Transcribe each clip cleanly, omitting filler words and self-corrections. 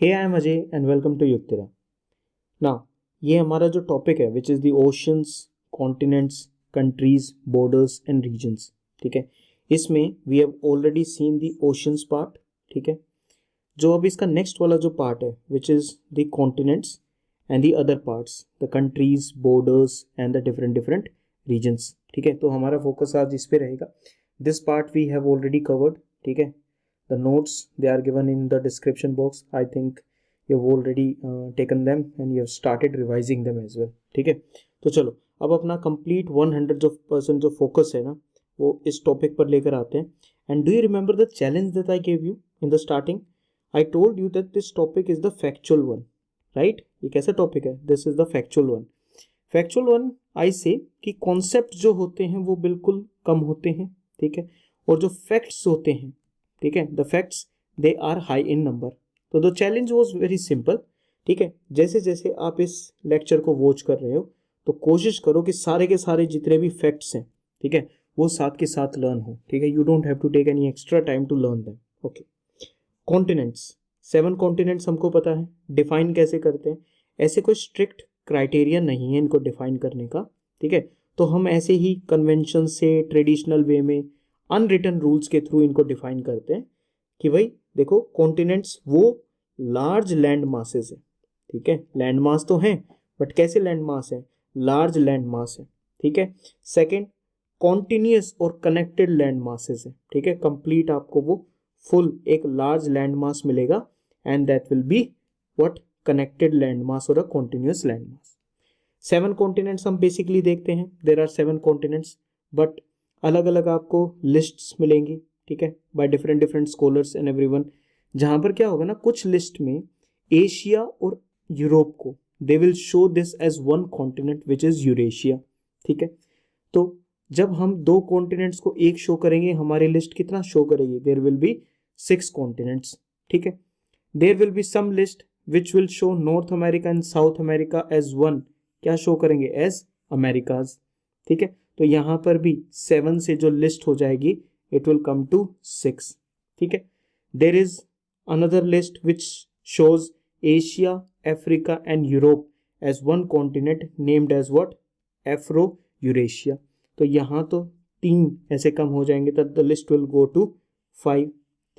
Hey I am Ajay and welcome to Yuktira. Now ये हमारा जो टॉपिक है which is the oceans, continents, countries, borders and regions. ठीक है, इसमें we have already seen the oceans part. ठीक है, जो अब इसका नेक्स्ट वाला जो पार्ट है which is the continents and the other parts, the countries, borders and the different different regions. ठीक है, तो हमारा फोकस आज इस पे रहेगा। This part we have already covered. ठीक है, the notes they are given in the description box. I think you've already taken them and you have started revising them as well. ठीक है, तो चलो अब अपना complete 100% जो focus है ना वो इस topic पर लेकर आते हैं। And do you remember the challenge that I gave you in the starting? I told you that this topic is the factual one, right? ये कैसा topic है? This is the factual one. Factual one I say कि concept जो होते हैं वो बिल्कुल कम होते हैं। ठीक है, और जो facts होते हैं, ठीक है, the facts they are high in number. तो the challenge was very simple. ठीक है, जैसे जैसे आप इस लेक्चर को वॉच कर रहे हो तो कोशिश करो कि सारे के सारे जितने भी फैक्ट्स हैं, ठीक है, वो साथ के साथ लर्न हो। ठीक है, you don't have to take any extra time to learn them. Okay, continents, 7 continents हमको पता है। डिफाइन कैसे करते हैं? ऐसे कोई स्ट्रिक्ट क्राइटेरिया नहीं है इनको डिफाइन करने का। ठीक है, तो हम ऐसे ही कन्वेंशन से ट्रेडिशनल वे में अनरिटन रूल्स के थ्रू इनको डिफाइन करते हैं कि भाई देखो, कॉन्टिनेंट्स वो लार्ज लैंड मासेस है। ठीक है, लैंड मास तो हैं बट कैसे लैंड मास है? लार्ज लैंड मास है। ठीक है, सेकंड, कॉन्टिन्यूस और कनेक्टेड लैंड मासेस है। ठीक है, कंप्लीट आपको वो फुल एक लार्ज लैंड मास मिलेगा and that will be what? Connected land mass और a continuous land mass. 7 continents हम बेसिकली देखते हैं। देयर आर 7 कॉन्टिनेंट्स बट अलग अलग आपको लिस्ट्स मिलेंगी। ठीक है, by different different scholars and everyone. जहां पर क्या होगा ना, कुछ लिस्ट में एशिया और यूरोप को they will show this as one continent which is Eurasia. ठीक है, तो जब हम 2 कॉन्टिनेंट्स को एक शो करेंगे, हमारी लिस्ट कितना शो करेगी? There will be 6 continents. ठीक है, there will be some list which will show North America and South America as one. क्या शो करेंगे? As Americas. ठीक है, तो यहां पर भी 7 से जो लिस्ट हो जाएगी इट विल कम टू 6। ठीक है, there is another list which shows Asia, Africa and Europe as one continent named as what? Afro Eurasia. तो यहां तो 3 ऐसे कम हो जाएंगे तब the list will go to 5।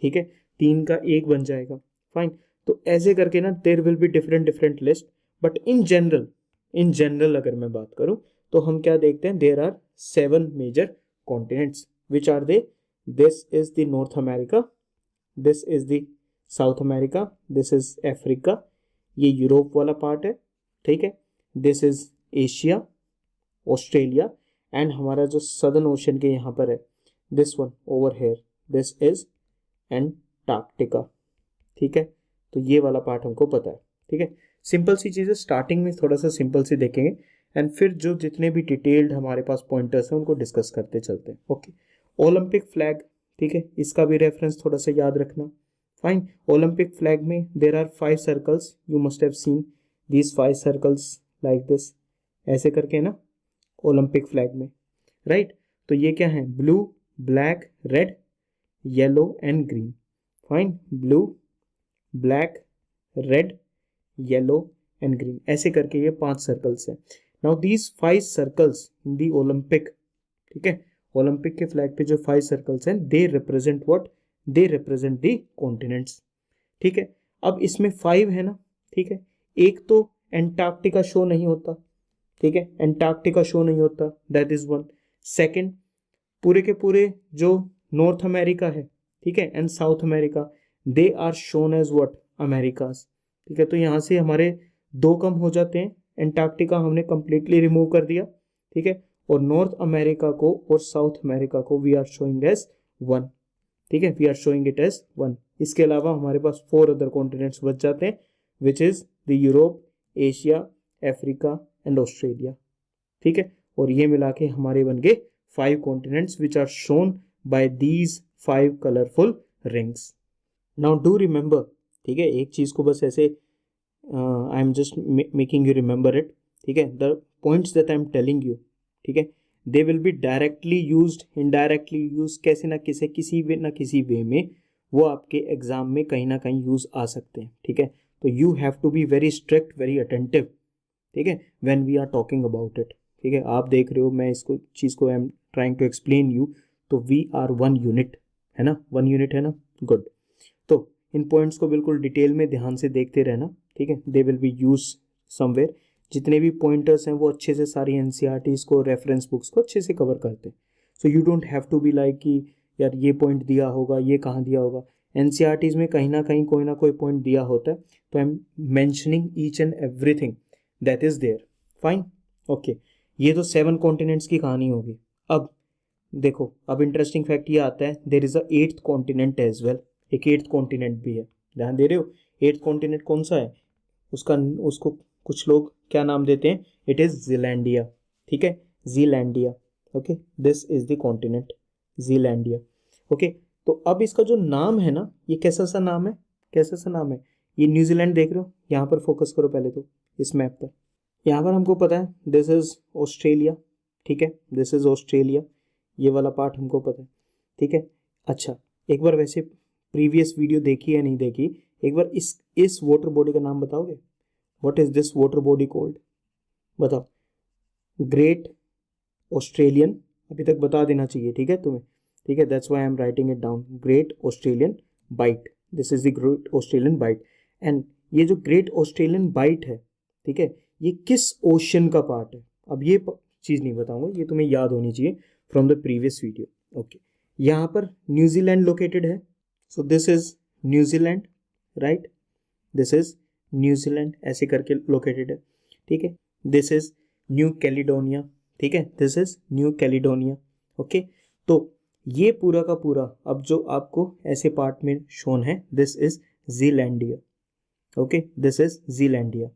ठीक है, 3 का 1 बन जाएगा। फाइन, तो ऐसे करके ना there will be different different list. But in general अगर मैं बात करूं तो हम क्या देखते हैं? There are 7 major continents. Which are they? This is the North America, this is the South America, this is Africa, ये यूरोप वाला पार्ट है। ठीक है, this is Asia, Australia and हमारा जो सदर्न ओशन के यहाँ पर है this one over here, this is Antarctica. ठीक है, तो ये वाला पार्ट हमको पता है। ठीक है, सिंपल सी चीज़ें स्टार्टिंग में थोड़ा सा सिंपल सी देखेंगे एंड फिर जो जितने भी डिटेल्ड हमारे पास पॉइंटर्स हैं उनको डिस्कस करते चलते हैं। ओके, ओलंपिक फ्लैग, ठीक है, इसका भी रेफरेंस थोड़ा सा याद रखना। फाइन, ओलंपिक फ्लैग में there are 5 circles, you must have seen these 5 circles like this, ऐसे करके ना ओलंपिक फ्लैग में, राइट। तो ये क्या है? Blue, black, red, yellow and green. Fine, blue, black, red, yellow and green, ऐसे करके ये 5 सर्कल्स हैं। Now these 5 circles in the Olympic, ठीक है, ओलंपिक के फ्लैग पे जो 5 सर्कल्स हैं they represent what? They represent the continents. ठीक है, अब इसमें 5 है ना। ठीक है, एक तो एंटार्क्टिका शो नहीं होता। ठीक है, एंटार्क्टिका शो नहीं होता, दैट इज वन। सेकेंड, पूरे के पूरे जो नॉर्थ अमेरिका है, ठीक है, and South America, they are shown as what? Americas. ठीक है, तो यहाँ से हमारे 2 कम हो जाते हैं। एंटार्क्टिका हमने कंप्लीटली रिमूव कर दिया। ठीक है, और नॉर्थ अमेरिका को और साउथ अमेरिका को वी आर शोइंग एज 1। ठीक है, we are showing it as 1। इसके अलावा हमारे पास 4 अदर कॉन्टिनेंट्स बच जाते हैं which is the Europe, Asia, Africa and Australia. ठीक है, और ये मिला के हमारे बन गए 5 continents which are shown by these 5 colourful rings. Now do remember, ठीक है, एक चीज को बस ऐसे I am just making you remember it. ठीक है, the points that I am telling you, ठीक है, they will be directly used, indirectly use, कैसे ना किसी वे में वो आपके एग्जाम में कहीं ना कहीं यूज आ सकते हैं। ठीक है, तो you have to be very strict, very attentive, ठीक है, when we are talking about it, ठीक है। आप देख रहे हो मैं इसको चीज़ को I am trying to explain you, तो वी आर 1 यूनिट, है ना, 1 यूनिट है ना, गुड। तो इन पॉइंट्स को बिल्कुल डिटेल में ध्यान से देखते रहना, ठीक है, they will B use somewhere. जितने भी पॉइंटर्स हैं वो अच्छे से सारी एनसीईआरटीज को, रेफरेंस बुक्स को अच्छे से कवर करते हैं। So you don't have to be like कि यार ये पॉइंट दिया होगा, ये कहाँ दिया होगा। एनसीईआरटीज में कहीं ना कहीं कोई ना कोई पॉइंट दिया होता है, तो I am mentioning each and everything that is there, fine, okay. ये तो 7 कॉन्टिनेंट्स की कहानी होगी। अब देखो, अब इंटरेस्टिंग फैक्ट ये आता है, there is a 8th continent as well, एक 8th कॉन्टिनेंट भी है, ध्यान दे रहे हो। 8th कॉन्टिनेंट कौन सा है, उसको कुछ लोग क्या नाम देते हैं, इट इज जीलैंडिया, ठीक है, Zealandia, okay, this is the continent Zealandia, okay. तो अब इसका जो नाम है ना, ये कैसा सा नाम है, कैसा सा नाम है, ये न्यूजीलैंड देख रहे हो, यहाँ पर फोकस करो पहले तो इस मैप पर। यहाँ पर हमको पता है दिस इज ऑस्ट्रेलिया, ठीक है, दिस इज ऑस्ट्रेलिया, ये वाला पार्ट हमको पता है, ठीक है। अच्छा, एक बार वैसे प्रीवियस वीडियो देखी या नहीं देखी, एक बार इस वाटर बॉडी का नाम बताओगे, what is this water body called, बताओ। ग्रेट ऑस्ट्रेलियन, अभी तक बता देना चाहिए, ठीक है तुम्हें, ठीक है, that's why I am writing it down, great Australian bight, this is the great Australian bight. And ये जो ग्रेट ऑस्ट्रेलियन बाइट है, ठीक है, ये किस ओशन का पार्ट है, अब ये चीज़ नहीं बताऊंगा, ये तुम्हें याद होनी चाहिए from the previous video, okay. यहाँ पर न्यूजीलैंड लोकेटेड है, सो this is New Zealand, right, this is New Zealand ऐसे करके लोकेटेड है, ठीक है। दिस इज न्यू कैलिडोनिया, ठीक है, this is new Caledonia, okay. तो ये पूरा का पूरा अब जो आपको ऐसे पार्ट में शोन है, this is Zealandia, okay, this is Zealandia,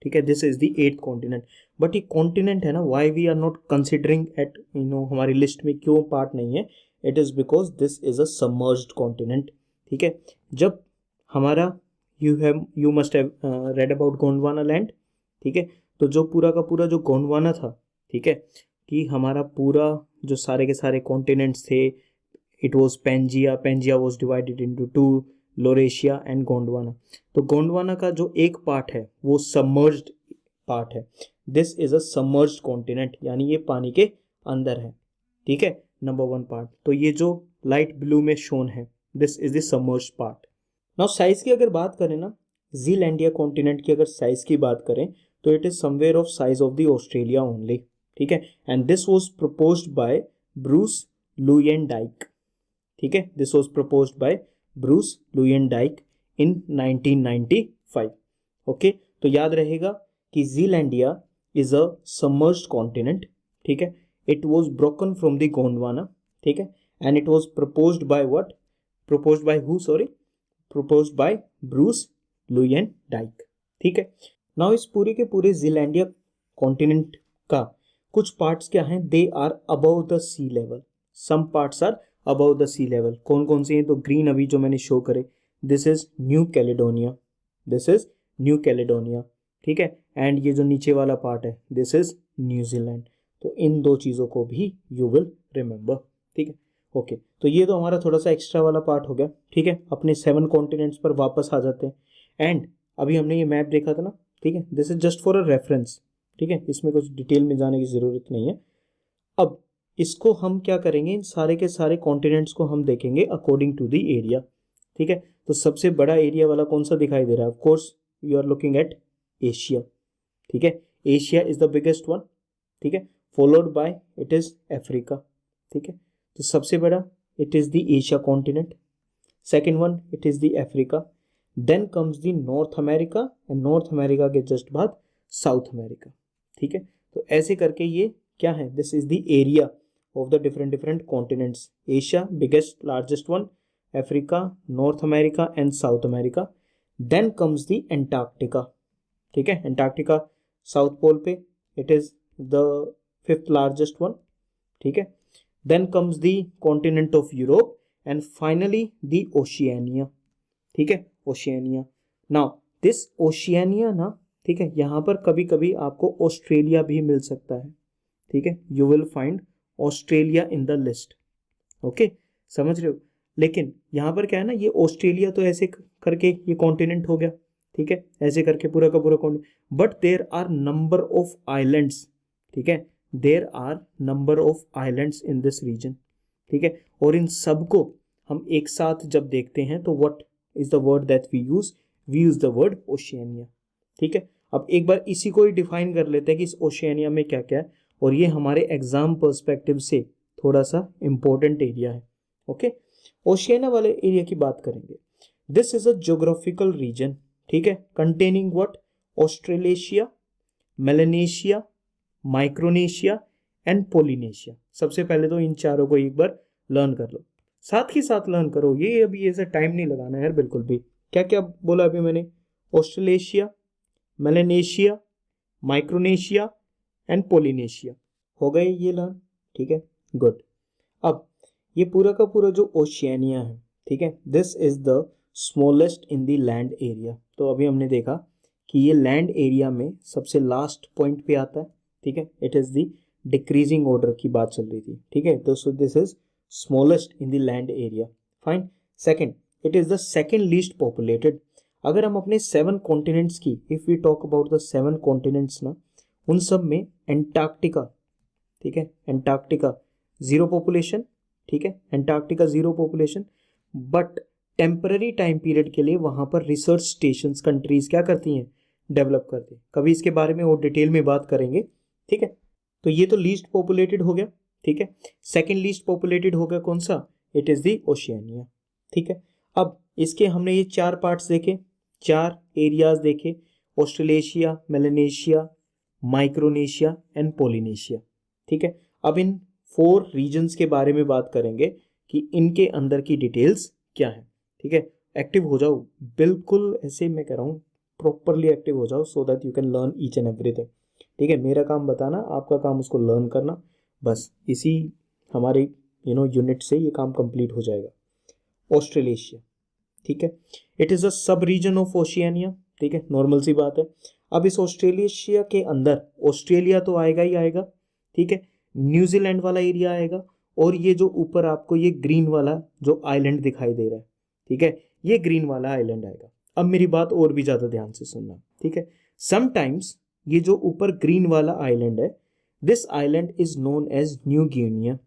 ठीक है, this is the 8th continent. But ये कॉन्टिनेंट है ना, why we are not considering at हमारी लिस्ट में क्यों पार्ट नहीं है, it is because this is a submerged continent, ठीक है। जब हमारा you must have read about Gondwana land, ठीक है, तो जो पूरा का पूरा जो गोंडवाना था, ठीक है, कि हमारा पूरा जो सारे के सारे कॉन्टिनेंट्स थे, it was Pangaea, Pangaea was divided into 2, Laurasia and Gondwana. तो गोंडवाना का जो एक पार्ट है वो सबमर्ज्ड पार्ट है, this is a submerged continent, यानी ये पानी के अंदर है, ठीक है, नंबर 1 पार्ट। तो ये जो लाइट ब्लू में शोन है, this is the submerged part. Now size की अगर बात करें ना, जीलैंडिया कॉन्टिनेंट की अगर साइज की बात करें, तो it is somewhere of size of the Australia only, ठीक है। And this was proposed by Bruce Luyendyk, ठीक है, this was proposed by Bruce Luyendyk in 1995, okay. तो याद रहेगा कि Zealandia is a submerged continent, ठीक है, it was broken from the Gondwana, ठीक है, and it was proposed by what, proposed by who, sorry, proposed by Bruce Luyendyk, ठीक है। नाउ इस पूरे के पूरे जीलैंडिया कॉन्टिनेंट का कुछ पार्ट्स क्या हैं, they are above the sea level, some parts are above the sea level. कौन कौन से हैं, तो ग्रीन अभी जो मैंने शो करे, this is new Caledonia, this is new Caledonia, ठीक है, एंड ये जो नीचे वाला पार्ट है, दिस इज न्यूजीलैंड। तो इन 2 चीज़ों को भी यू विल रिमेंबर, ठीक है, ओके। तो ये तो हमारा थोड़ा सा एक्स्ट्रा वाला पार्ट हो गया, ठीक है। अपने 7 कॉन्टिनेंट्स पर वापस आ जाते हैं। एंड अभी हमने ये मैप देखा था ना, ठीक है, this is just for a reference, ठीक है, इसमें कुछ डिटेल में जाने की ज़रूरत नहीं है। अब इसको हम क्या करेंगे, इन सारे के सारे कॉन्टिनेंट्स को हम देखेंगे अकॉर्डिंग टू द एरिया, ठीक है। तो सबसे बड़ा एरिया वाला कौन सा दिखाई दे रहा है, of course you are looking at Asia, ठीक है, Asia is the biggest one, ठीक है, followed by it is Africa, ठीक है। तो सबसे बड़ा it is the Asia continent, second one it is the Africa, then comes the North America, and North America के जस्ट बाद साउथ अमेरिका, ठीक है। तो ऐसे करके ये क्या है, this is the area of the different different continents, Asia biggest largest one, Africa, North America and South America, then comes the Antarctica, ठीक है, एंटार्क्टिका साउथ पोल पे, it is the 5th largest one, ठीक है। Then comes the continent of Europe and finally the Oceania, ठीक है, Oceania. Now this Oceania ना, ठीक है, यहाँ पर कभी कभी आपको ऑस्ट्रेलिया भी मिल सकता है, ठीक है, you will find Australia in the list, okay, समझ रहे हो। लेकिन यहाँ पर क्या है ना, ये ऑस्ट्रेलिया तो ऐसे करके ये कॉन्टिनेंट हो गया, ठीक है, ऐसे करके पूरा का पूरा continent. But there are number of islands, ठीक है, there are number of islands in this region, ठीक है, और इन सबको हम एक साथ जब देखते हैं तो what is the word that we use the word Oceania, ठीक है। अब एक बार इसी को ही डिफाइन कर लेते हैं कि इस ओशियानिया में क्या क्या है, और ये हमारे एग्जाम पर्सपेक्टिव से थोड़ा सा इंपॉर्टेंट एरिया है, ओके। ओशियानिया वाले एरिया की बात करेंगे। This is a geographical region, ठीक है, containing what, Australasia, Melanesia, Micronesia and Polynesia. सबसे पहले तो इन चारों को एक बार लर्न कर लो, साथ ही साथ लर्न करो, ये अभी ऐसा टाइम नहीं लगाना है यार बिल्कुल भी। क्या क्या बोला अभी मैंने, Australasia, Melanesia, Micronesia and Polynesia, हो गए ये लर्न, ठीक है, गुड। अब ये पूरा का पूरा जो ओशियानिया है, ठीक है, this is the smallest in the land area. तो अभी हमने देखा कि ये लैंड एरिया में सबसे लास्ट पॉइंट पे आता है, ठीक है, it is the decreasing order की बात चल रही थी, ठीक है, तो so this is smallest in the land area, fine. Second, it is the second least populated. अगर हम अपने 7 कॉन्टिनेंट्स की, if we talk about the 7 continents ना, उन सब में एंटार्क्टिका, ठीक है, एंटार्क्टिका 0 पॉपुलेशन, ठीक है, Antarctica 0 population, but temporary time period के लिए वहां पर रिसर्च स्टेशंस कंट्रीज क्या करती हैं, डेवलप करती हैं। कभी इसके बारे में और डिटेल में बात करेंगे, ठीक है। तो ये तो लीस्ट पॉपुलेटेड हो गया, ठीक है। सेकंड लीस्ट पॉपुलेटेड हो गया कौन सा, इट इज द ओशियानिया, ठीक है। अब इसके हमने ये 4 पार्ट्स देखे, 4 एरियाज देखे, Australasia, Melanesia, Micronesia and Polynesia, ठीक है। अब इन 4 रीजन्स के बारे में बात करेंगे कि इनके अंदर की डिटेल्स क्या है, ठीक है। एक्टिव हो जाओ बिल्कुल, ऐसे मैं कह रहा हूँ प्रॉपरली एक्टिव हो जाओ सो that you can learn each and everything, ठीक है। मेरा काम बताना, आपका काम उसको लर्न करना, बस इसी हमारे यूनिट से ये काम कंप्लीट हो जाएगा। ऑस्ट्रेलेशिया, ठीक है, इट इज़ अ सब रीजन ऑफ ओशियानिया, ठीक है, नॉर्मल सी बात है। अब इस ऑस्ट्रेलेशिया के अंदर ऑस्ट्रेलिया तो आएगा ही आएगा, ठीक है, न्यूजीलैंड वाला एरिया आएगा, और ये जो ऊपर आपको ये ग्रीन वाला जो आइलैंड दिखाई दे रहा है, ठीक है, ये ग्रीन वाला आइलैंड आएगा। अब मेरी बात और भी ज़्यादा ध्यान से सुनना, ठीक है। समटाइम्स ये जो ऊपर ग्रीन वाला आइलैंड है, this island is known as New Guinea.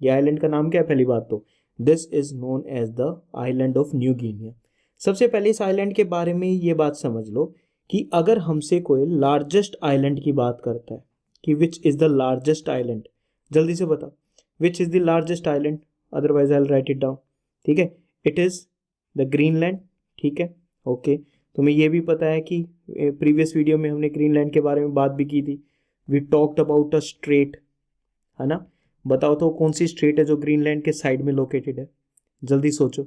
ये आइलैंड का नाम क्या है, पहली बात तो this is known as the island of New Guinea. सबसे पहले इस आइलैंड के बारे में ये बात समझ लो कि अगर हमसे कोई लार्जेस्ट आइलैंड की बात करता है कि विच इज द लार्जेस्ट आइलैंड, जल्दी से बता विच is the largest island, otherwise I will write it down, ठीक है, इट इज द ग्रीनलैंड, ठीक है, ओके। तुम्हें ये भी पता है कि प्रीवियस वीडियो में हमने ग्रीनलैंड के बारे में बात भी की थी, we talked about a strait, है ना। बताओ तो कौन सी स्ट्रेट है जो ग्रीनलैंड के साइड में लोकेटेड है, जल्दी सोचो,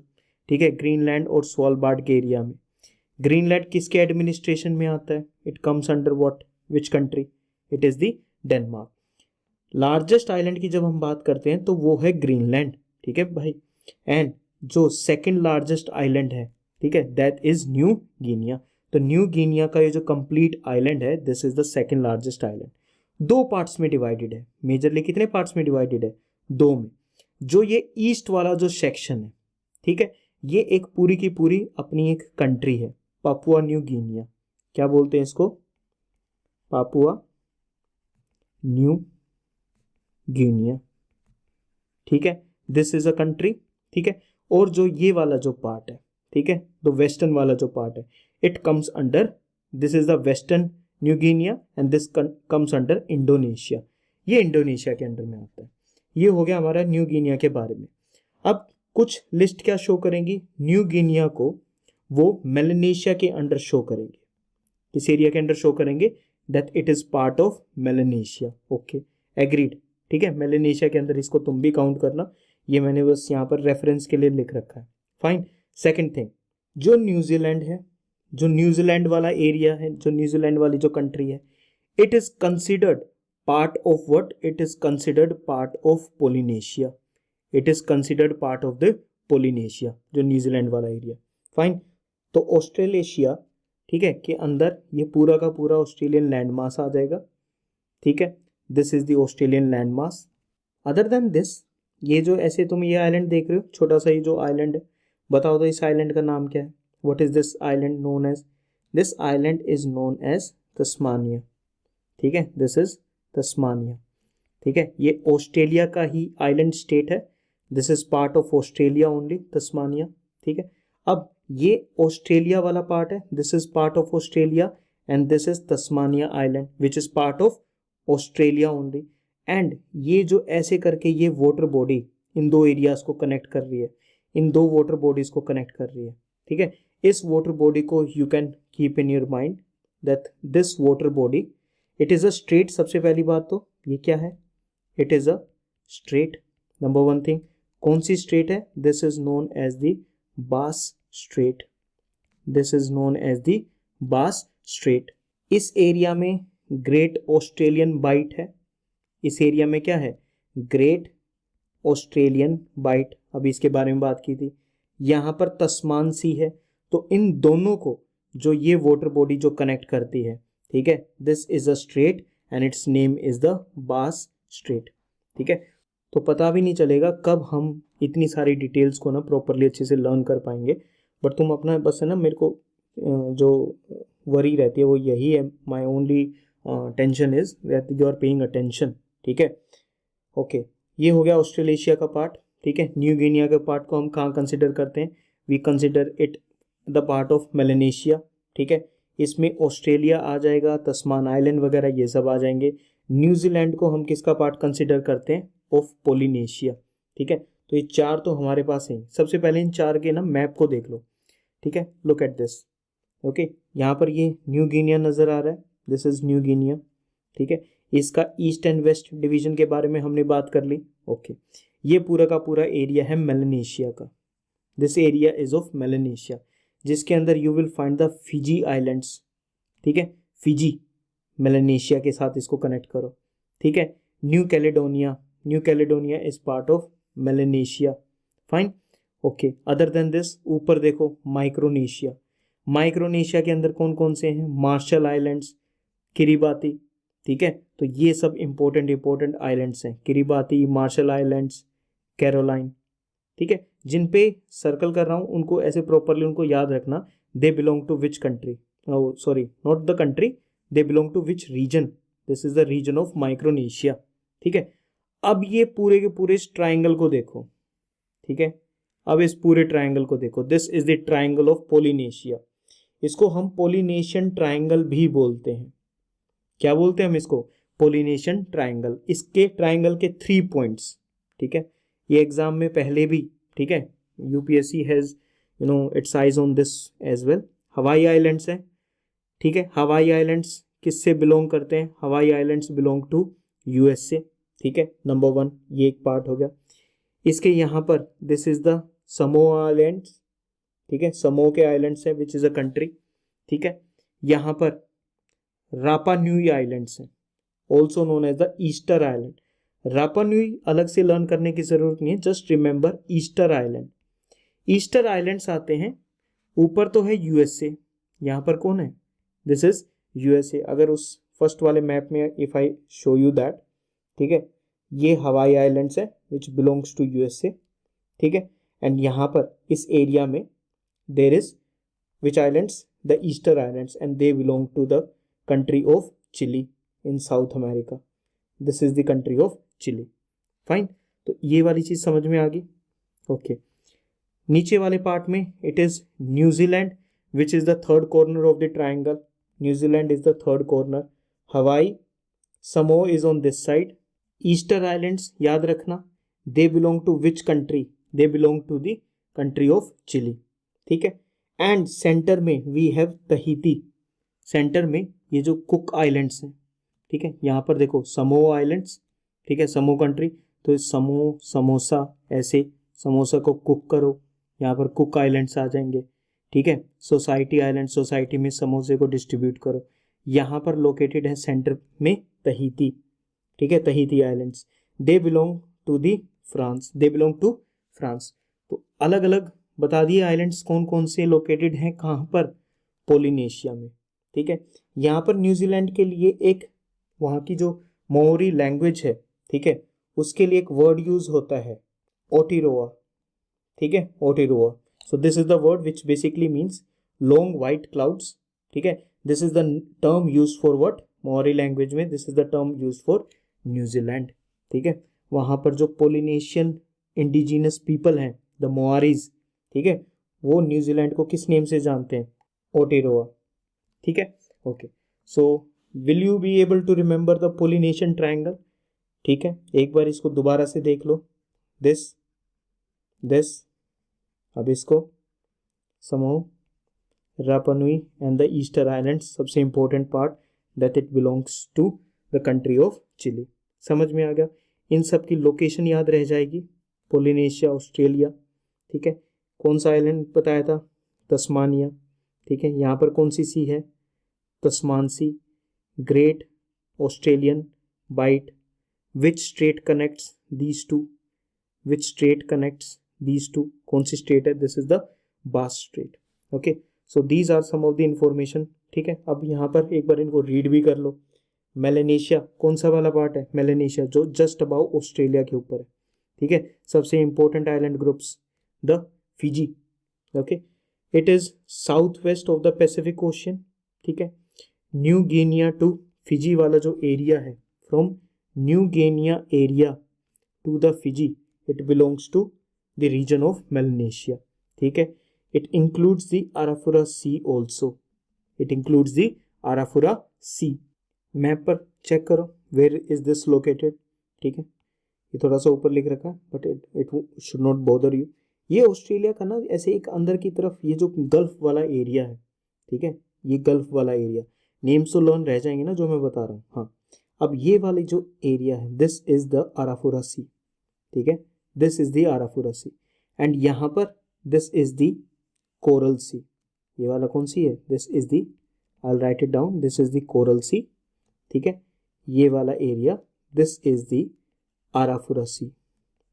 ठीक है, ग्रीनलैंड और स्वालबार्ड के एरिया में। ग्रीनलैंड किसके एडमिनिस्ट्रेशन में आता है, it comes under what, which country, it is the Denmark. Largest island की जब हम बात करते हैं तो वो है ग्रीनलैंड, ठीक है भाई, एंड जो सेकंड लार्जेस्ट आइलैंड है, ठीक है, दैट इज न्यू गिनिया। तो न्यू गिनिया का ये जो कंप्लीट आइलैंड है, this is the second largest island. 2 parts में डिवाइडेड है, मेजरली कितने पार्ट्स में डिवाइडेड है, 2 में। जो ये ईस्ट वाला जो सेक्शन है, ठीक है, ये एक पूरी की पूरी अपनी एक कंट्री है, पापुआ न्यू गिनिया। क्या बोलते हैं इसको, पापुआ न्यू गिनिया, ठीक है, दिस इज अ कंट्री, ठीक है। और जो ये वाला जो पार्ट है, ठीक है, तो वेस्टर्न वाला जो पार्ट है, it comes under, this is the western new Guinea and this comes under Indonesia, ये इंडोनेशिया के अंडर में आता है। ये हो गया हमारा न्यू गिनिया के बारे में। अब कुछ लिस्ट क्या शो करेंगी, न्यू गिनिया को वो मेलानेशिया के अंडर शो करेंगे, किस एरिया के अंडर शो करेंगे, that it is part of Melanesia, okay, agreed, ठीक है, मेलानेशिया के अंदर इसको तुम भी काउंट करना, ये मैंने बस यहाँ पर रेफरेंस के लिए लिख रखा है, फाइन। सेकंड थिंग, जो न्यूजीलैंड है, जो न्यूजीलैंड वाला एरिया है, जो न्यूजीलैंड वाली जो कंट्री है, it is considered part of what, it is considered part of Polynesia, it is considered part of the Polynesia, जो न्यूजीलैंड वाला एरिया, फाइन। तो ऑस्ट्रेलेशिया, ठीक है, के अंदर ये पूरा का पूरा ऑस्ट्रेलियन लैंड मास आ जाएगा, ठीक है, this is the Australian land mass. Other than this, ये जो ऐसे तुम ये आइलैंड देख रहे हो, छोटा सा ये जो आइलैंड है, बताओ तो इस आइलैंड का नाम क्या है, what is this island known as, this island is known as Tasmania, ठीक है, दिस इज तस्मानिया, ठीक है। ये ऑस्ट्रेलिया का ही आइलैंड स्टेट है, this is part of Australia only, Tasmania, ठीक है। अब ये ऑस्ट्रेलिया वाला पार्ट है, this is part of Australia, and this is Tasmania island which is part of Australia only. And ये जो ऐसे करके ये वाटर बॉडी इन दो एरियाज को कनेक्ट कर रही है, इन दो वाटर बॉडीज को कनेक्ट कर रही है, ठीक है। इस वाटर बॉडी को you can keep in your mind that this water body it is a strait. सबसे पहली बात तो ये क्या है, it is a strait, number one thing. कौन सी स्ट्रेट है, this is known as the Bass Strait, this is known as the Bass Strait. इस एरिया में ग्रेट ऑस्ट्रेलियन बाइट है, इस एरिया में क्या है, ग्रेट ऑस्ट्रेलियन बाइट, अभी इसके बारे में बात की थी। यहाँ पर तस्मान सी है, तो इन दोनों को जो ये वाटर बॉडी जो कनेक्ट करती है, ठीक है, this is a straight and it's name is the Bass straight, ठीक है। तो पता भी नहीं चलेगा कब हम इतनी सारी डिटेल्स को ना प्रॉपरली अच्छे से लर्न कर पाएंगे। बट तुम अपना बस है ना, मेरे को जो वरी रहती है वो यही है, my only tension is that you are paying attention, ठीक है। ओके, ये हो गया ऑस्ट्रेलेशिया का पार्ट, ठीक है। न्यू गिनिया के पार्ट को हम कहाँ कंसिडर करते हैं, we consider it the part of Melanesia, ठीक है। इसमें ऑस्ट्रेलिया आ जाएगा, तस्मान आइलैंड वगैरह ये सब आ जाएंगे। न्यूजीलैंड को हम किसका पार्ट कंसिडर करते हैं, ऑफ पोलिनेशिया, ठीक है। तो ये चार तो हमारे पास हैं। सबसे पहले इन चार के ना मैप को देख लो, ठीक है, लुक एट दिस, ओके। यहाँ पर ये न्यू गिनिया नज़र आ रहा है, दिस इज न्यू गिनिया, ठीक है। इसका ईस्ट एंड वेस्ट डिवीजन के बारे में हमने बात कर ली, ओके। ये पूरा का पूरा एरिया है मेलेनेशिया का, this area is of Melanesia, जिसके अंदर you will find the Fiji islands, ठीक है। फिजी मेलेनेशिया के साथ इसको कनेक्ट करो, ठीक है। New Caledonia, new Caledonia is part of Melanesia, fine, okay. Other than this ऊपर देखो माइक्रोनेशिया, माइक्रोनेशिया के अंदर कौन कौन से हैं, मार्शल आइलैंड्स, किरिबाती, ठीक है। तो ये सब इंपॉर्टेंट आइलैंड्स हैं, किरिबाती, मार्शल आइलैंड्स, कैरोलाइन, ठीक है। जिन पे सर्कल कर रहा हूँ उनको ऐसे प्रॉपरली उनको याद रखना, they belong to which country, sorry not the country, they belong to which region, this is the region of Micronesia, ठीक है। अब ये पूरे के पूरे इस ट्राइंगल को देखो, ठीक है। अब इस पूरे ट्राइंगल को देखो, this is the triangle of Polynesia, इसको हम पोलिनेशियन ट्राइंगल भी बोलते हैं। क्या बोलते हैं हम इसको, पोलिनेशियन ट्राइंगल। इसके ट्राइंगल के 3 पॉइंट्स, ठीक है। ये एग्जाम में पहले भी, ठीक है, UPSC has its eyes on this as well. Hawaii islands हैं, ठीक है। हवाई आइलैंड्स किससे बिलोंग करते हैं, हवाई आइलैंड्स बिलोंग टू यूएसए, ठीक है, नंबर 1, ये एक पार्ट हो गया। इसके यहाँ पर this is the Samoa islands, ठीक है, समो के आइलैंड्स हैं विच इज अ कंट्री, ठीक है। यहाँ पर रापा न्यूई आइलैंड्स हैं, also known as the Easter island. Rapa Nui अलग से लर्न करने की जरूरत नहीं है, just remember Easter island. Easter islands आते हैं, ऊपर तो है यूएसए, यहाँ पर कौन है, दिस इज यूएसए। अगर उस फर्स्ट वाले मैप में if I show you that, ठीक है, ये हवाई आइलैंड्स है विच बिलोंग्स टू यूएसए, ठीक है। एंड यहाँ पर इस एरिया में there is which islands, the Easter islands, and they belong to the country of Chile in South America, this is the country of Chile, fine. तो ये वाली चीज समझ में आ गई, ओके। नीचे वाले पार्ट में it is New Zealand which is the third corner of the triangle, New Zealand is the third corner, हवाई समो is on this side. Easter islands याद रखना, they belong to which country, they belong to the country of Chile, ठीक है। And centre में we have तहीती, centre में ये जो कुक आइलैंड्स हैं, ठीक है। यहाँ पर देखो समो आइलैंड्स, ठीक है, समो कंट्री, तो समो समोसा, ऐसे समोसा को कुक करो, यहाँ पर कुक आइलैंड्स आ जाएंगे, ठीक है। सोसाइटी आइलैंड, सोसाइटी में समोसे को डिस्ट्रीब्यूट करो। यहाँ पर लोकेटेड है सेंटर में तहीती, ठीक है, Tahiti islands, they belong to the France, they belong to France. तो अलग अलग बता दिए आइलैंड्स कौन कौन से लोकेटेड हैं कहाँ पर, पोलिनेशिया में, ठीक है। यहाँ पर न्यूजीलैंड के लिए एक वहाँ की जो मोरी लैंग्वेज है, ठीक है, उसके लिए एक वर्ड यूज होता है ओटिरोआ, ठीक है, Aotearoa. So this is the word which basically means long white clouds, ठीक है, this is the term use for what, Maori language में this is the term use for New Zealand. ठीक है, वहां पर जो पोलिनेशियन इंडिजिनस पीपल हैं the Maoris, ठीक है, वो न्यूजीलैंड को किस नेम से जानते हैं, ओटेरोआ। ठीक है, okay, so will you be able to remember the Polynesian triangle. ठीक है, एक बार इसको दोबारा से देख लो, दिस दिस, अब इसको समूह Rapa Nui and the Easter islands, सबसे important part that it belongs to the country of Chile. समझ में आ गया, इन सब की लोकेशन याद रह जाएगी, पोलिनेशिया, ऑस्ट्रेलिया। ठीक है, कौन सा आइलैंड बताया था, तस्मानिया। ठीक है, यहाँ पर कौन सी सी है, Tasman Sea, Great Australian Bight, which strait connects these two, which strait connects these two, कौन सी स्टेट है, this is the Bass Strait. Okay, so these are some of the information. ठीक है, अब यहाँ पर एक बार इनको रीड भी कर लो। मेलेनेशिया कौन सा वाला पार्ट है, मेलेनेशिया जो जस्ट अबाउ ऑस्ट्रेलिया के ऊपर है। ठीक है, सबसे important island groups, the Fiji. Okay, it is south west of the Pacific ocean. ठीक है, न्यू गिनिया टू फिजी वाला जो एरिया है, from New Guinea area to the Fiji, it belongs to the region of Melanesia. ठीक है, it includes the Arafura Sea also, it includes the Arafura Sea. Map पर check करो, where is this located. ठीक है, ये थोड़ा सा ऊपर लिख रखा है but it should not bother you. ये ऑस्ट्रेलिया का ना ऐसे एक अंदर की तरफ ये जो गल्फ वाला एरिया है, ठीक है, ये गल्फ वाला एरिया, नेम्स तो लर्न रह जाएंगे ना जो मैं बता रहा हूँ। हाँ, अब ये वाली जो एरिया है, this is the Arafura Sea. ठीक है, this is the Arafura Sea, and यहाँ पर this is the Coral Sea. ये वाला कौन सी है, this is the, I will write it down, this is the Coral Sea. ठीक है, ये वाला area, this is the Arafura Sea,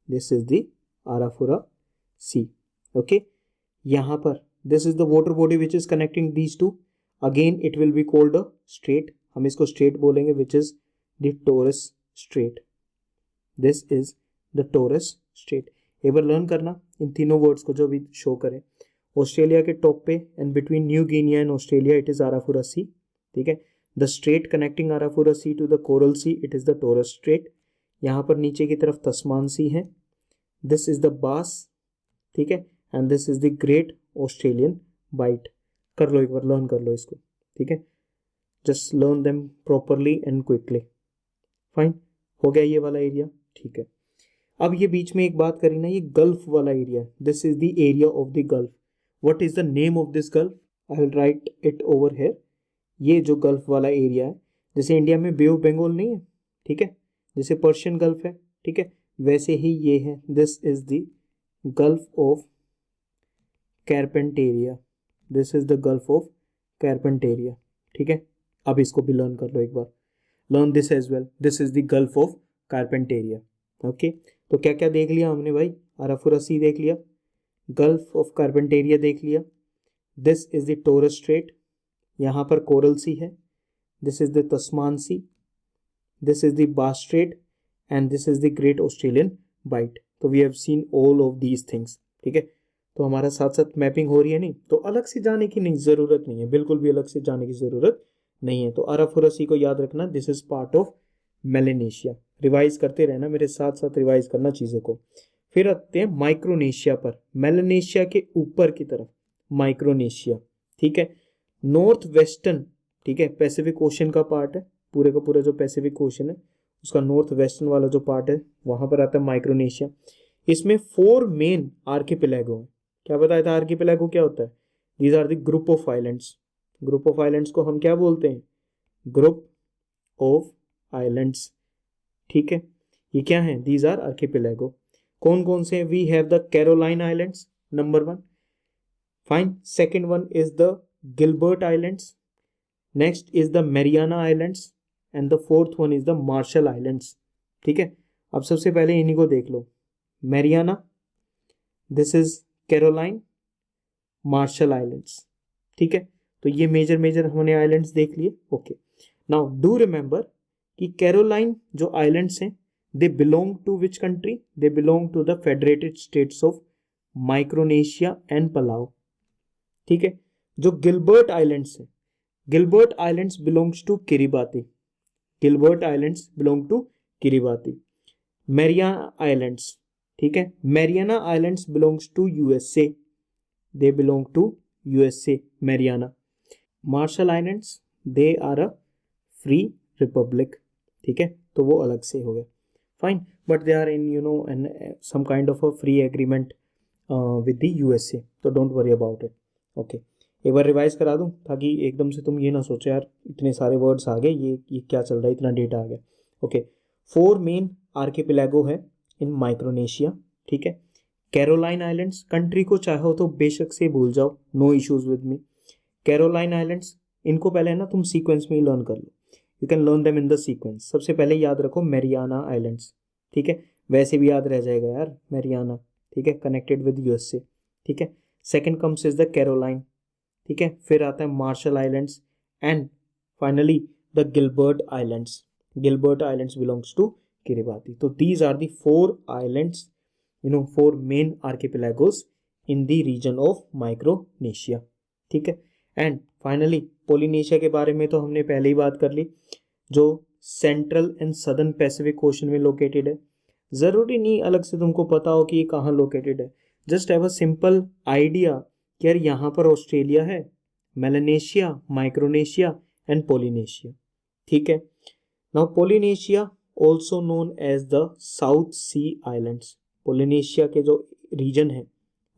this is the Arafura Sea. Okay, यहाँ पर this is the water body which is connecting these to, again it will be called a straight, हम इसको straight बोलेंगे, विच is the Torres straight, this is the Torres straight. एक बार learn करना इन तीनों words को जो भी शो करें। ऑस्ट्रेलिया के टॉप पे and between New Guinea and Australia it is Arafura Sea. ठीक है, the strait connecting Arafura Sea to the Coral Sea, it is the Torres Strait. यहाँ पर नीचे की तरफ तस्मान सी है, दिस इज द बास। ठीक है, and this is the great Australian bight. कर लो एक बार, लर्न कर लो इसको। ठीक है, just learn them properly and quickly. Fine, हो गया ये वाला एरिया। ठीक है, अब ये बीच में एक बात करी ना, ये गल्फ वाला area, this is the area of the gulf. What is the name of this gulf, I will write it over here. ये जो गल्फ वाला एरिया है, जैसे इंडिया में बे ऑफ बंगाल नहीं है, ठीक है, जैसे पर्शियन गल्फ है, ठीक है, वैसे ही ये है, this is the Gulf of Carpentaria, this is the Gulf of Carpentaria. ठीक है, अब इसको भी लर्न कर लो एक बार, learn this as well, this is the Gulf of Carpentaria. Okay, तो क्या क्या देख लिया हमने भाई, अराफुरा सी देख लिया, गल्फ ऑफ कैरपेंटेरिया देख लिया, this is the Torres Strait, यहाँ पर कोरल सी है, this is the Tasman Sea, this is the Bass Strait, and this is the great Australian Bight. तो we have seen all of these things. ठीक है, तो हमारा साथ साथ मैपिंग हो रही है नहीं, तो अलग से जाने की नहीं ज़रूरत नहीं है, बिल्कुल भी अलग से जाने की ज़रूरत नहीं है। तो अराफुरा सी को याद रखना, this is part of Melanesia. Revise करते रहना, मेरे साथ साथ रिवाइज करना चीज़ों को। फिर आते हैं माइक्रोनेशिया पर, मेलेनेशिया के ऊपर की तरफ माइक्रोनेशिया। ठीक है, नॉर्थ वेस्टर्न, ठीक है, पैसिफिक ओशन का पार्ट है, पूरे का पूरा जो पैसिफिक ओशन है उसका नॉर्थ वेस्टर्न वाला जो पार्ट है, वहां पर आता है माइक्रोनेशिया। इसमें 4 मेन आर्किपेलागो है। क्या बताया था आर्किपेलागो क्या होता है, these are the group of islands. Group of islands को हम क्या बोलते हैं, ग्रुप ऑफ आइलैंड्स। ठीक है, ये क्या है, दीज आर आर्किपेलागो। कौन कौन से, we have the Caroline Islands, number 1, fine. Second one is the Gilbert Islands, next is the Mariana Islands, and the fourth one is the Marshall Islands. ठीक है, अब सबसे पहले इन्हीं को देख लो, Mariana, this is Caroline, Marshall Islands. ठीक है, तो ये मेजर मेजर हमने आइलैंड्स देख लिए। ओके, नाउ डू रिमेंबर कि कैरोलाइन जो आइलैंड्स हैं, they belong to which country, they belong to the Federated States of Micronesia and Palau. ठीक है, जो गिलबर्ट आइलैंड्स हैं, Gilbert Islands belongs to Kiribati, Gilbert Islands belong to Kiribati. Mariana Islands, ठीक है, Mariana Islands belongs to USA, they belong to USA, Mariana. Marshall Islands, they are a free republic, ठीक है, तो वो अलग से हो गया, fine, but they are in an some kind of a free agreement with the USA, तो don't worry about it. Okay, एक बार रिवाइज करा दूं ताकि एकदम से तुम ये ना सोचो यार इतने सारे वर्ड्स आ गए, ये क्या चल रहा है, इतना डेटा आ गया। ओके, 4 मेन आर्किपेलागो है इन माइक्रोनेशिया, ठीक है। कैरोलाइन आइलैंड्स, कंट्री को चाहो तो बेशक से भूल जाओ, no issues with me. Caroline islands, इनको पहले है ना तुम सीक्वेंस में ही लर्न कर लो, you can learn them in the sequence. सबसे पहले याद रखो मैरियाना आइलैंड्स, ठीक है, वैसे भी याद रह जाएगा यार मैरियाना, ठीक है, कनेक्टेड विद यूएसए, ठीक है। Second comes is the Caroline, ठीक है, फिर आता है Marshall Islands and finally the Gilbert Islands, Gilbert Islands belongs to Kiribati. तो these are the 4 islands, 4 main archipelagos in the region of Micronesia, ठीक है। एंड फाइनली पोलिनेशिया के बारे में तो हमने पहले ही बात कर ली, जो central and southern Pacific ocean में लोकेटेड है। ज़रूरी नहीं अलग से तुमको पता हो कि ये कहाँ लोकेटेड है, just have a simple idea कि यार यहाँ पर ऑस्ट्रेलिया है, मेलानेशिया, माइक्रोनेशिया एंड पोलिनेशिया, ठीक है। Now Polynesia also known as the South Sea islands, Polynesia के जो रीजन है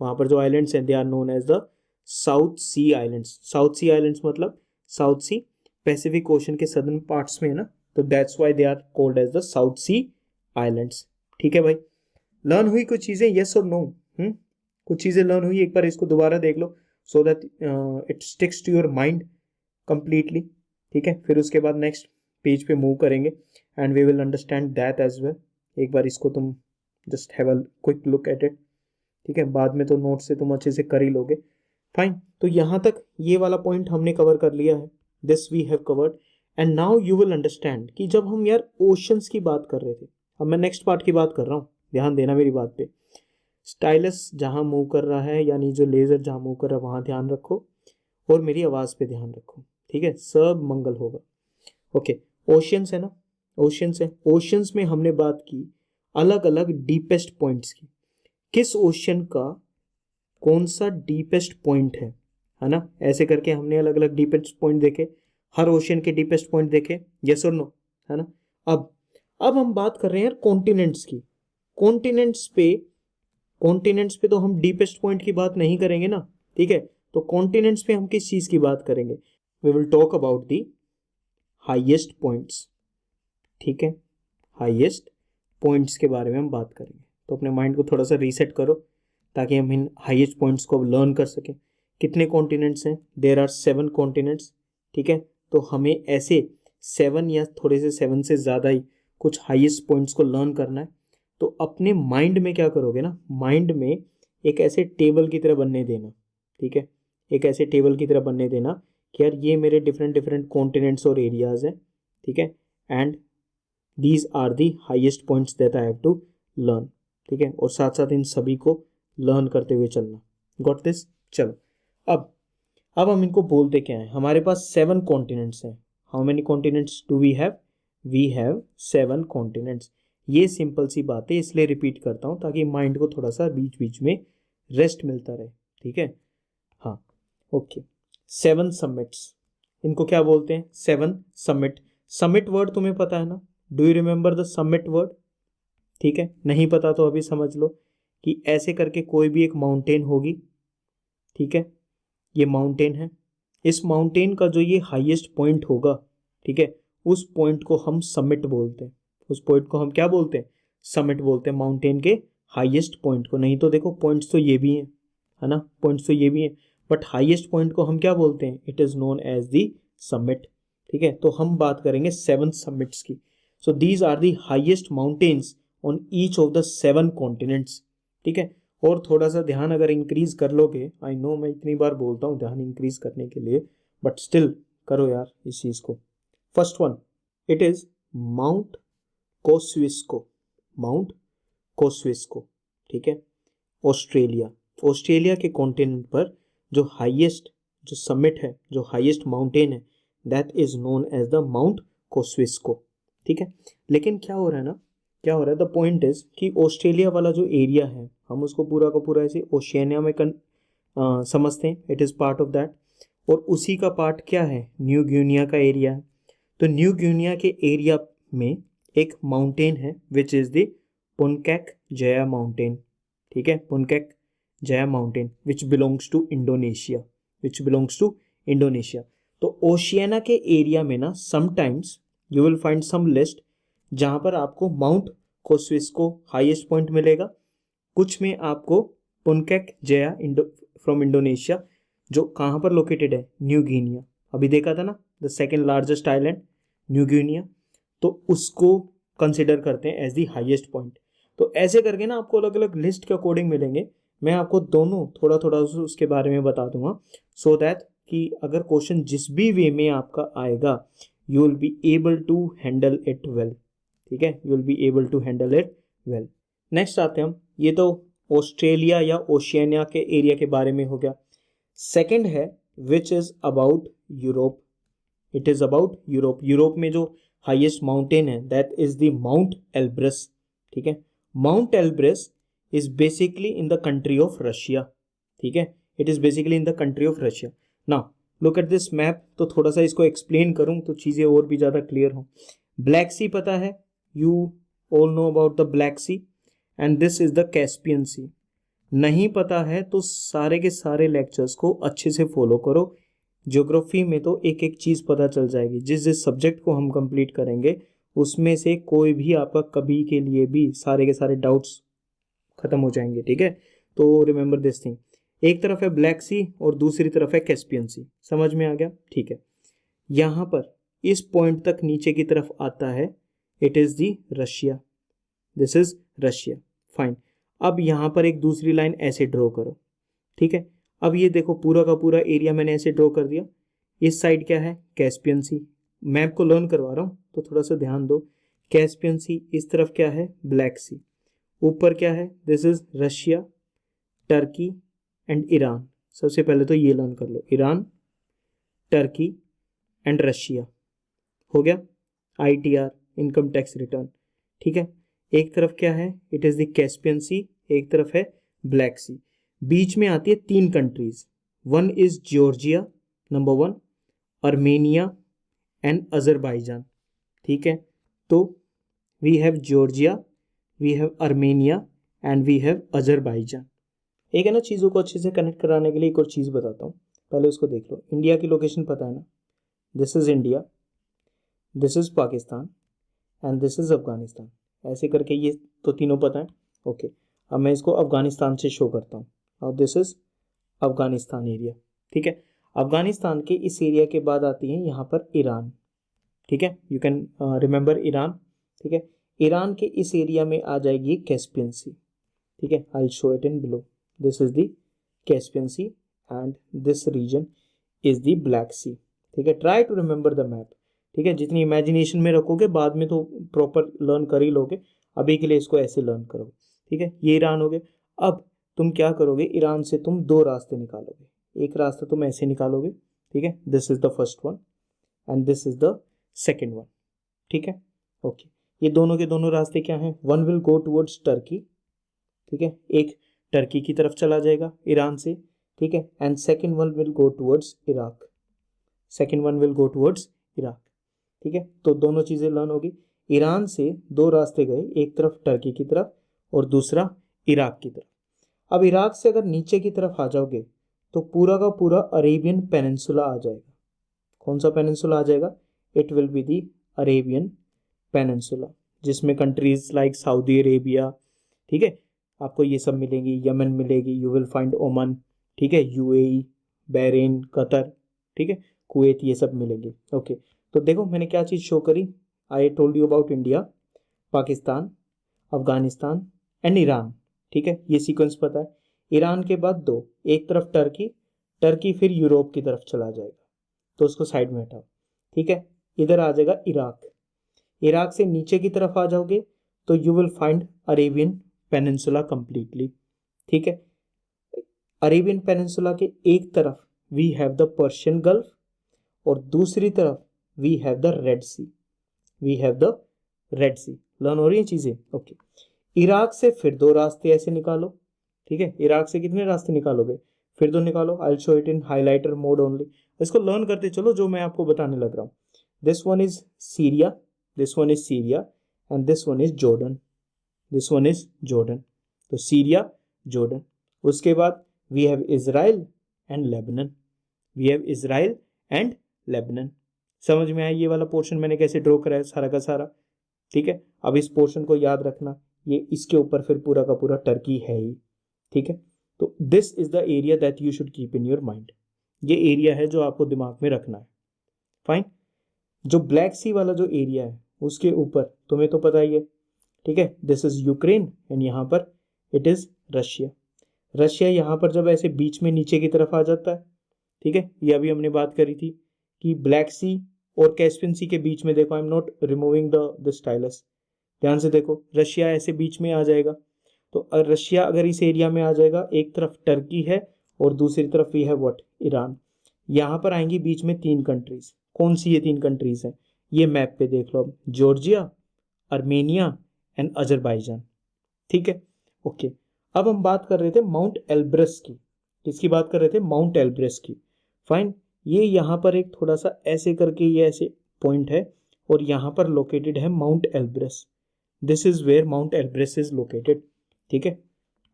वहाँ पर जो आइलैंड्स हैं they are known as the South Sea islands. South Sea islands मतलब साउथ सी पैसिफिक ओशन के सदर्न पार्ट्स में है ना, तो that's why they are called as the South Sea islands, ठीक है भाई। लर्न हुई कुछ चीज़ें, यस और नो? कुछ चीज़ें लर्न हुई, एक बार इसको दोबारा देख लो so that it sticks to your mind completely, ठीक है। फिर उसके बाद नेक्स्ट पेज पे मूव करेंगे and we will understand that as well. एक बार इसको तुम just have a quick look at it, ठीक है, बाद में तो नोट से तुम अच्छे से कर ही लोगे, फाइन। तो यहाँ तक ये वाला पॉइंट हमने कवर कर लिया है, this we have covered. And now you will understand कि जब हम यार ओशंस की बात कर रहे थे, अब मैं नेक्स्ट पार्ट की बात कर रहा हूँ, ध्यान देना मेरी बात पे। स्टाइलस जहाँ मूव कर रहा है यानी जो लेज़र जहाँ मूव कर रहा है वहाँ ध्यान रखो और मेरी आवाज़ पे ध्यान रखो, ठीक है, सब मंगल होगा। ओके, ओशियंस है ना, ओशियंस है, ओशियंस में हमने बात की अलग अलग डीपेस्ट पॉइंट्स की, किस ओशियन का कौन सा डीपेस्ट पॉइंट है ना, ऐसे करके हमने अलग अलग डीपेस्ट पॉइंट देखे, हर ओशियन के डीपेस्ट पॉइंट देखे, यस और नो, है ना। अब हम बात कर रहे हैं यार कॉन्टिनेंट्स की। कॉन्टिनेंट्स पे तो हम डीपेस्ट पॉइंट की बात नहीं करेंगे ना, ठीक है, तो कॉन्टिनेंट्स पे हम किस चीज़ की बात करेंगे, we will talk about the highest points, ठीक है, हाईएस्ट पॉइंट्स के बारे में हम बात करेंगे। तो अपने माइंड को थोड़ा सा रीसेट करो ताकि हम इन हाईएस्ट पॉइंट्स को लर्न कर सकें। कितने कॉन्टिनेंट्स हैं, देयर आर 7 कॉन्टिनेंट्स, ठीक है, तो हमें ऐसे 7 या थोड़े से 7 से ज़्यादा ही कुछ हाईएस्ट पॉइंट्स को लर्न करना है। तो अपने माइंड में क्या करोगे ना, माइंड में एक ऐसे टेबल की तरह बनने देना, ठीक है, एक ऐसे टेबल की तरह बनने देना कि यार ये मेरे डिफरेंट डिफरेंट कॉन्टिनेंट्स और एरियाज हैं, ठीक है, and these are the highest points that I have to learn, ठीक है, और साथ साथ इन सभी को लर्न करते हुए चलना। Got this? चलो, अब हम इनको बोलते क्या है, हमारे पास 7 कॉन्टिनेंट्स हैं। How many continents do we have? We have 7 continents. ये सिंपल सी बात है, इसलिए रिपीट करता हूँ ताकि माइंड को थोड़ा सा बीच बीच में रेस्ट मिलता रहे, ठीक है। हाँ, ओके, 7 समिट्स, इनको क्या बोलते हैं? 7 समिट। समिट वर्ड तुम्हें पता है ना, do you remember the summit word? ठीक है, नहीं पता तो अभी समझ लो कि ऐसे करके कोई भी एक माउंटेन होगी, ठीक है, ये माउंटेन है, इस माउंटेन का जो ये हाईएस्ट पॉइंट होगा, ठीक है, उस पॉइंट को हम समिट बोलते हैं। उस पॉइंट को हम क्या बोलते हैं? समिट बोलते हैं, माउंटेन के हाईएस्ट पॉइंट को। नहीं तो देखो पॉइंट्स तो ये भी हैं, है ना, पॉइंट्स तो ये भी हैं, बट हाईएस्ट पॉइंट को हम क्या बोलते हैं? It is known as the summit, ठीक है। तो हम बात करेंगे 7 समिट्स की। So these are the highest mountains on each of the 7 continents, ठीक है। और थोड़ा सा ध्यान अगर इंक्रीज कर लोगे, आई नो मैं इतनी बार बोलता हूँ ध्यान इंक्रीज करने के लिए, बट स्टिल करो यार इस चीज़ को। First one, it is Mount Kosciuszko, Mount Kosciuszko, ठीक है, ऑस्ट्रेलिया। ऑस्ट्रेलिया के कॉन्टिनेंट पर जो हाईएस्ट जो समिट है, जो हाईएस्ट माउंटेन है, that is known as the Mount Kosciuszko, ठीक है। लेकिन क्या हो रहा है ना, क्या हो रहा है, द पॉइंट इज कि ऑस्ट्रेलिया वाला जो एरिया है हम उसको पूरा का पूरा ऐसे ओशियानिया में समझते हैं, it is part of that. और उसी का पार्ट क्या है, न्यू गिनिया का एरिया है। तो न्यू गिनिया के एरिया में एक माउंटेन है which is the Puncak Jaya mountain, ठीक है, Puncak Jaya mountain which belongs to Indonesia, which belongs to Indonesia. तो ओशियाना के एरिया में ना sometimes you will find some list जहाँ पर आपको माउंट कोस्विस्को हाईएस्ट पॉइंट मिलेगा, कुछ में आपको पुनकैक जया फ्रॉम इंडोनेशिया जो कहाँ पर लोकेटेड है, न्यू गिनिया। अभी देखा था ना, the second largest island new Guinea, तो उसको कंसिडर करते हैं एज दी हाईएस्ट पॉइंट। तो ऐसे करके ना आपको अलग अलग लिस्ट के अकॉर्डिंग मिलेंगे। मैं आपको दोनों थोड़ा थोड़ा उसके बारे में बता दूंगा, सो दैट कि अगर क्वेश्चन जिस भी वे में आपका आएगा you will be able to handle it well, ठीक है, you will be able to handle it well. Next आते हैं हम, ये तो ऑस्ट्रेलिया या ओशियानिया के एरिया के बारे में हो गया। सेकंड है which is about Europe, it is about Europe. Europe में जो हाईएस्ट माउंटेन है that is the Mount Elbrus, ठीक है। Mount Elbrus is basically in the country of Russia, ठीक है, it is basically in the country of Russia. Now look at this map, तो थोड़ा सा इसको एक्सप्लेन करूं तो चीज़ें और भी ज़्यादा क्लियर हों। ब्लैक सी पता है, you all know about the Black Sea, and this is the Caspian Sea. नहीं पता है तो सारे के सारे लेक्चर्स को अच्छे से फॉलो करो। ज्योग्राफी में तो एक एक चीज़ पता चल जाएगी, जिस जिस सब्जेक्ट को हम कंप्लीट करेंगे उसमें से कोई भी आपका कभी के लिए भी सारे के सारे डाउट्स खत्म हो जाएंगे, ठीक है। तो रिमेंबर दिस थिंग, एक तरफ है ब्लैक सी और दूसरी तरफ है कैस्पियन सी, समझ में आ गया, ठीक है। यहाँ पर इस पॉइंट तक नीचे की तरफ आता है, it is the Russia, this is Russia, fine. अब यहाँ पर एक दूसरी लाइन ऐसे ड्रॉ करो, ठीक है। अब ये देखो पूरा का पूरा एरिया मैंने ऐसे ड्रॉ कर दिया, इस साइड क्या है, कैस्पियन सी। मैप को लर्न करवा रहा हूँ तो थोड़ा सा ध्यान दो, कैस्पियन सी, इस तरफ क्या है, ब्लैक सी, ऊपर क्या है, this is Russia, Turkey and Iran. सबसे पहले तो ये लर्न कर लो, ईरान, टर्की एंड रशिया, हो गया। ITR, इनकम टैक्स रिटर्न, ठीक है। एक तरफ क्या है, इट इज़ द कैस्पियन सी, एक तरफ है ब्लैक सी। बीच में आती है तीन countries, one is Georgia number 1, Armenia and Azerbaijan, ठीक है। तो we have Georgia, we have Armenia and we have Azerbaijan. एक है ना, चीज़ों को अच्छे से कनेक्ट कराने के लिए एक और चीज़ बताता हूँ, पहले उसको देख लो। इंडिया की लोकेशन पता है ना, this is India, this is Pakistan and this is Afghanistan, ऐसे करके ये तो तीनों पता है, ओके। अब मैं इसको अफगानिस्तान से शो करता हूँ, और दिस इज़ अफगानिस्तान एरिया, ठीक है। अफगानिस्तान के इस एरिया के बाद आती है यहाँ पर ईरान, ठीक है, यू कैन रिमेंबर ईरान, ठीक है। ईरान के इस एरिया में आ जाएगी कैस्पियन सी, ठीक है, I will show it in below, this is the Caspian Sea and this region is the Black Sea, ठीक है। Try to remember the map, ठीक है, जितनी इमेजिनेशन में रखोगे बाद में तो प्रॉपर लर्न कर ही लोगे, अभी के लिए इसको ऐसे लर्न करोगे, ठीक है। ये ईरान हो गए। अब तुम क्या करोगे, ईरान से तुम दो रास्ते निकालोगे, एक रास्ता तुम ऐसे निकालोगे, ठीक है, this is the first one and this is the second one, ठीक है, ओके। ये दोनों के दोनों रास्ते क्या हैं, one will go towards Turkey, ठीक है, एक टर्की की तरफ चला जाएगा ईरान से, ठीक है, and second one will go towards Iraq, second one will go towards Iraq, ठीक है। तो दोनों चीज़ें लर्न होगी। ईरान से दो रास्ते गए, एक तरफ टर्की की तरफ और दूसरा इराक की तरफ। अब इराक से अगर नीचे की तरफ आ जाओगे तो पूरा का पूरा अरेबियन पेनिनसुला आ जाएगा। कौन सा पेनिनसुला आ जाएगा, it will be the Arabian peninsula, जिसमें कंट्रीज लाइक सऊदी अरेबिया, ठीक है, आपको ये सब मिलेंगी, यमन मिलेगी, यू विल फाइंड ओमान, ठीक है, UAE, बहरीन, कतर, ठीक है, कुवैत, ये सब मिलेंगे, ओके। तो देखो मैंने क्या चीज़ शो करी, I told you about India, Pakistan, Afghanistan and Iran, ठीक है, ये सीक्वेंस पता है। ईरान के बाद दो, एक तरफ टर्की, टर्की फिर यूरोप की तरफ चला जाएगा, तो उसको साइड में हटाओ, ठीक है। इधर आ जाएगा इराक, इराक से नीचे की तरफ आ जाओगे तो you will find Arabian peninsula completely, ठीक है। अरेबियन पेनिनसुला के एक तरफ we have the Persian Gulf और दूसरी तरफ we have the Red Sea, we have the Red Sea. Learn हो रही है चीजें? ओके। इराक से फिर दो रास्ते ऐसे निकालो, ठीक है, इराक से कितने रास्ते निकालोगे, फिर दो निकालो। I will show it in highlighter mode only. इसको लर्न करते चलो जो मैं आपको बताने लग रहा हूँ। This one is Syria, this one is Syria and this one is Jordan, this one is Jordan. तो सीरिया, जॉर्डन। उसके बाद we have Israel and Lebanon, we have Israel and Lebanon. समझ में आया ये वाला पोर्शन मैंने कैसे ड्रॉ करा है सारा का सारा? ठीक है, अब इस पोर्शन को याद रखना, ये इसके ऊपर फिर पूरा का पूरा टर्की है ही, ठीक है। तो this is the area that you should keep in your mind, ये एरिया है जो आपको दिमाग में रखना है। फाइन। जो ब्लैक सी वाला जो एरिया है उसके ऊपर तुम्हें तो पता ही है, ठीक है, दिस इज यूक्रेन एंड यहाँ पर इट इज रशिया। रशिया यहाँ पर जब ऐसे बीच में नीचे की तरफ आ जाता है, ठीक है, ये अभी हमने बात करी थी कि ब्लैक सी और कैस्पियन सी के बीच में, देखो आई am not removing the stylus, ध्यान से देखो, रशिया ऐसे बीच में आ जाएगा। तो रशिया अगर इस एरिया में आ जाएगा, एक तरफ टर्की है और दूसरी तरफ ये है व्हाट, ईरान। यहाँ पर आएंगी बीच में तीन कंट्रीज। कौन सी ये तीन कंट्रीज हैं? ये मैप पे देख लो अब, जॉर्जिया, अर्मेनिया एंड अजरबैजान, ठीक है। ओके, अब हम बात कर रहे थे माउंट एल्ब्रस की। किसकी बात कर रहे थे? माउंट एल्ब्रस की। फाइन। ये यहाँ पर एक थोड़ा सा ऐसे करके ये ऐसे पॉइंट है और यहाँ पर लोकेटेड है Mount Elbrus. This is where Mount Elbrus is located, ठीक है।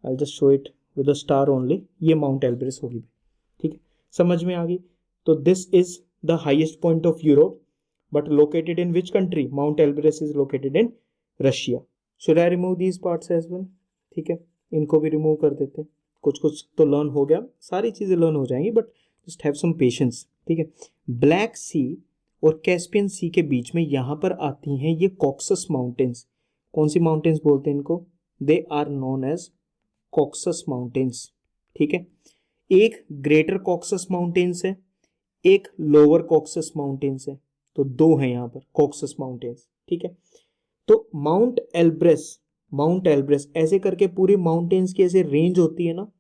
I just show it with a star only, ये माउंट एल्ब्रस होगी, ठीक है, समझ में आ गई। तो this is the highest point of Europe but located in which country? Mount Elbrus is located in Russia. Should I remove these parts as well? ठीक है, इनको भी रिमूव कर देते हैं। कुछ कुछ तो लर्न हो गया, सारी चीज़ें लर्न हो जाएंगी but just have some patience, ठीक है। ब्लैक सी और कैस्पियन सी के बीच में यहाँ पर आती हैं ये कॉक्सस माउंटेन्स। कौन सी माउंटेन्स बोलते हैं इनको? They are known as Caucasus Mountains, ठीक है। एक ग्रेटर कॉक्सस माउंटेन्स है, एक लोअर कॉक्सस माउंटेन्स है, तो दो हैं यहाँ पर कॉक्सस माउंटेन्स, ठीक है। तो माउंट एल्ब्रस, माउंट एल्ब्रस ऐसे करके पूरी माउंटेन्स की ऐसे रेंज होती है ना,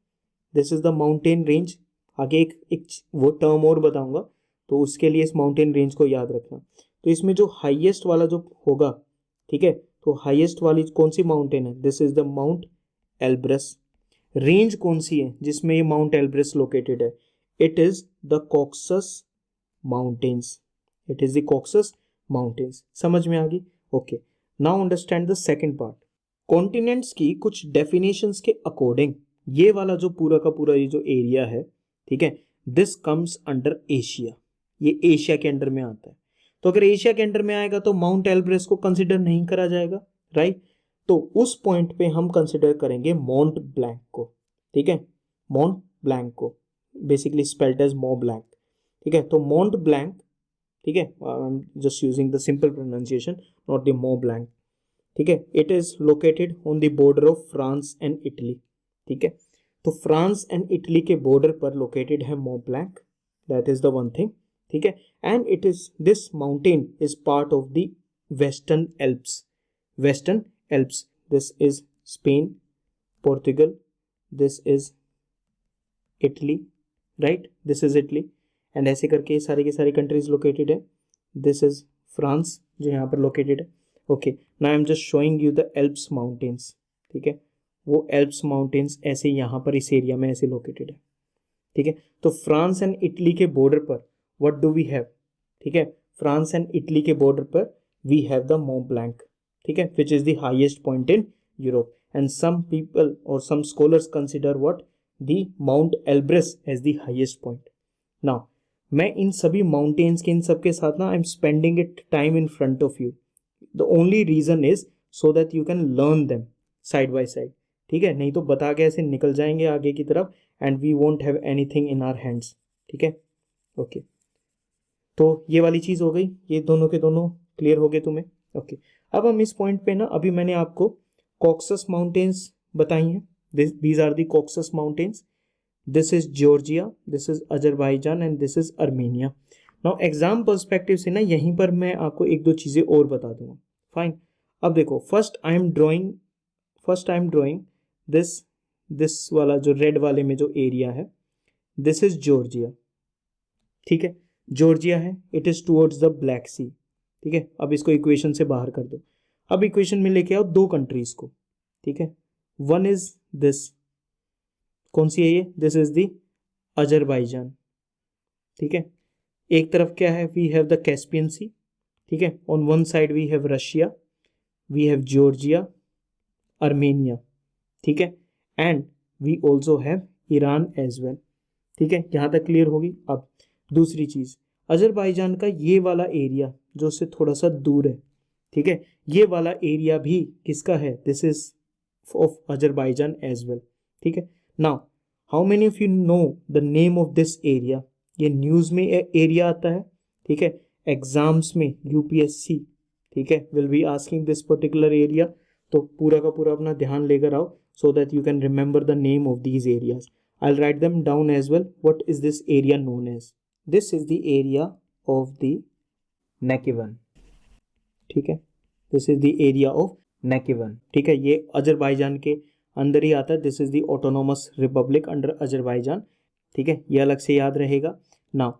this is the mountain range. आगे एक वो टर्म और बताऊंगा, तो उसके लिए इस माउंटेन रेंज को याद रखना। तो इसमें जो हाईएस्ट वाला जो होगा, ठीक है, तो हाईएस्ट वाली कौन सी माउंटेन है? This is the Mount Elbrus. Range कौन सी है जिसमें ये माउंट एल्ब्रस लोकेटेड है? It is the Caucasus Mountains, it is the Caucasus Mountains. समझ में आ गई? Okay, now understand the second part. Continents की कुछ डेफिनेशंस के अकॉर्डिंग ये वाला जो पूरा का पूरा ये जो एरिया है, ठीक है, दिस कम्स अंडर एशिया, ये एशिया के अंडर में आता है। तो अगर एशिया के अंडर में आएगा तो माउंट एल्ब्रस को कंसिडर नहीं करा जाएगा, राइट। तो उस पॉइंट पे हम कंसिडर करेंगे माउंट ब्लैंक को, ठीक है, माउंट ब्लैंक को, बेसिकली स्पेल्ड एज मो ब्लैंक, ठीक है। तो माउंट ब्लैंक, ठीक है, आई am just using the simple pronunciation, not the मो ब्लैंक, ठीक है। It is located on the border of France and Italy, ठीक है। तो फ्रांस एंड इटली के बॉर्डर पर लोकेटेड है मॉन्ट blank, that is the one thing, ठीक है। And it is, this mountain is part of the western Alps, western Alps. This is Spain, Portugal, this is Italy, right, this is Italy, and ऐसे करके सारी की सारी countries located है। This is France जो यहाँ पर लोकेटेड है। Okay, now I am just showing you the Alps mountains, ठीक है, वो एल्प्स माउंटेन्स ऐसे यहाँ पर इस एरिया में ऐसे लोकेटेड है, ठीक है। तो फ्रांस एंड इटली के बॉर्डर पर व्हाट डू वी हैव, ठीक है, फ्रांस एंड इटली के बॉर्डर पर we have the Mont Blanc, ठीक है, which is the highest point in Europe. And some people और some scholars consider what, the Mount Elbrus as the highest point. Now मैं इन सभी mountains के इन सब के साथ ना I am spending it time in front of you, the only reason is so that you can learn them side by side, ठीक है। नहीं तो बता के ऐसे निकल जाएंगे आगे की तरफ and we won't have anything in our hands, ठीक है। ओके, तो ये वाली चीज़ हो गई, ये दोनों के दोनों क्लियर हो गए तुम्हें। ओके, अब हम इस पॉइंट पे ना, अभी मैंने आपको कॉक्सस माउंटेन्स बताई हैं, these are the Caucasus Mountains, this is Georgia, this is Azerbaijan and this is Armenia. Now exam perspective से ना यहीं पर मैं आपको एक दो चीज़ें और बता दूंगा। फाइन, अब देखो, first I am drawing this वाला जो रेड वाले में जो एरिया है, दिस इज जॉर्जिया, ठीक है। जॉर्जिया है, it is towards the Black Sea. ठीक है, अब इसको इक्वेशन से बाहर कर दो। अब इक्वेशन में लेके आओ दो कंट्रीज को। ठीक है, वन इज दिस, कौन सी है ये, दिस इज द अजरबैजान। ठीक है, एक तरफ क्या है, we have the Caspian Sea. ठीक है, on one side we have Russia, we have Georgia, Armenia. ठीक है, and we also have Iran as well. ठीक है, यहाँ तक क्लियर होगी। अब दूसरी चीज, अजरबैजान का ये वाला एरिया जो उससे थोड़ा सा दूर है, ठीक है, ये वाला एरिया भी किसका है, this is of Azerbaijan as well. ठीक है, now how many of you know the name of this area. ये न्यूज में एरिया आता है। ठीक है, एग्जाम्स में यूपीएससी, ठीक है, will be asking this particular area. तो पूरा का पूरा अपना ध्यान लेकर आओ so that you can remember the name of these areas. I'll write them down as well. What is this area known as? This is the area of the Nakhchivan. ठीक है, this is the area of Nakhchivan. ठीक है, ये Azerbaijan के अंदर ही आता है। This is the autonomous Republic under Azerbaijan. ठीक है, ये अलग से याद रहेगा। नाउ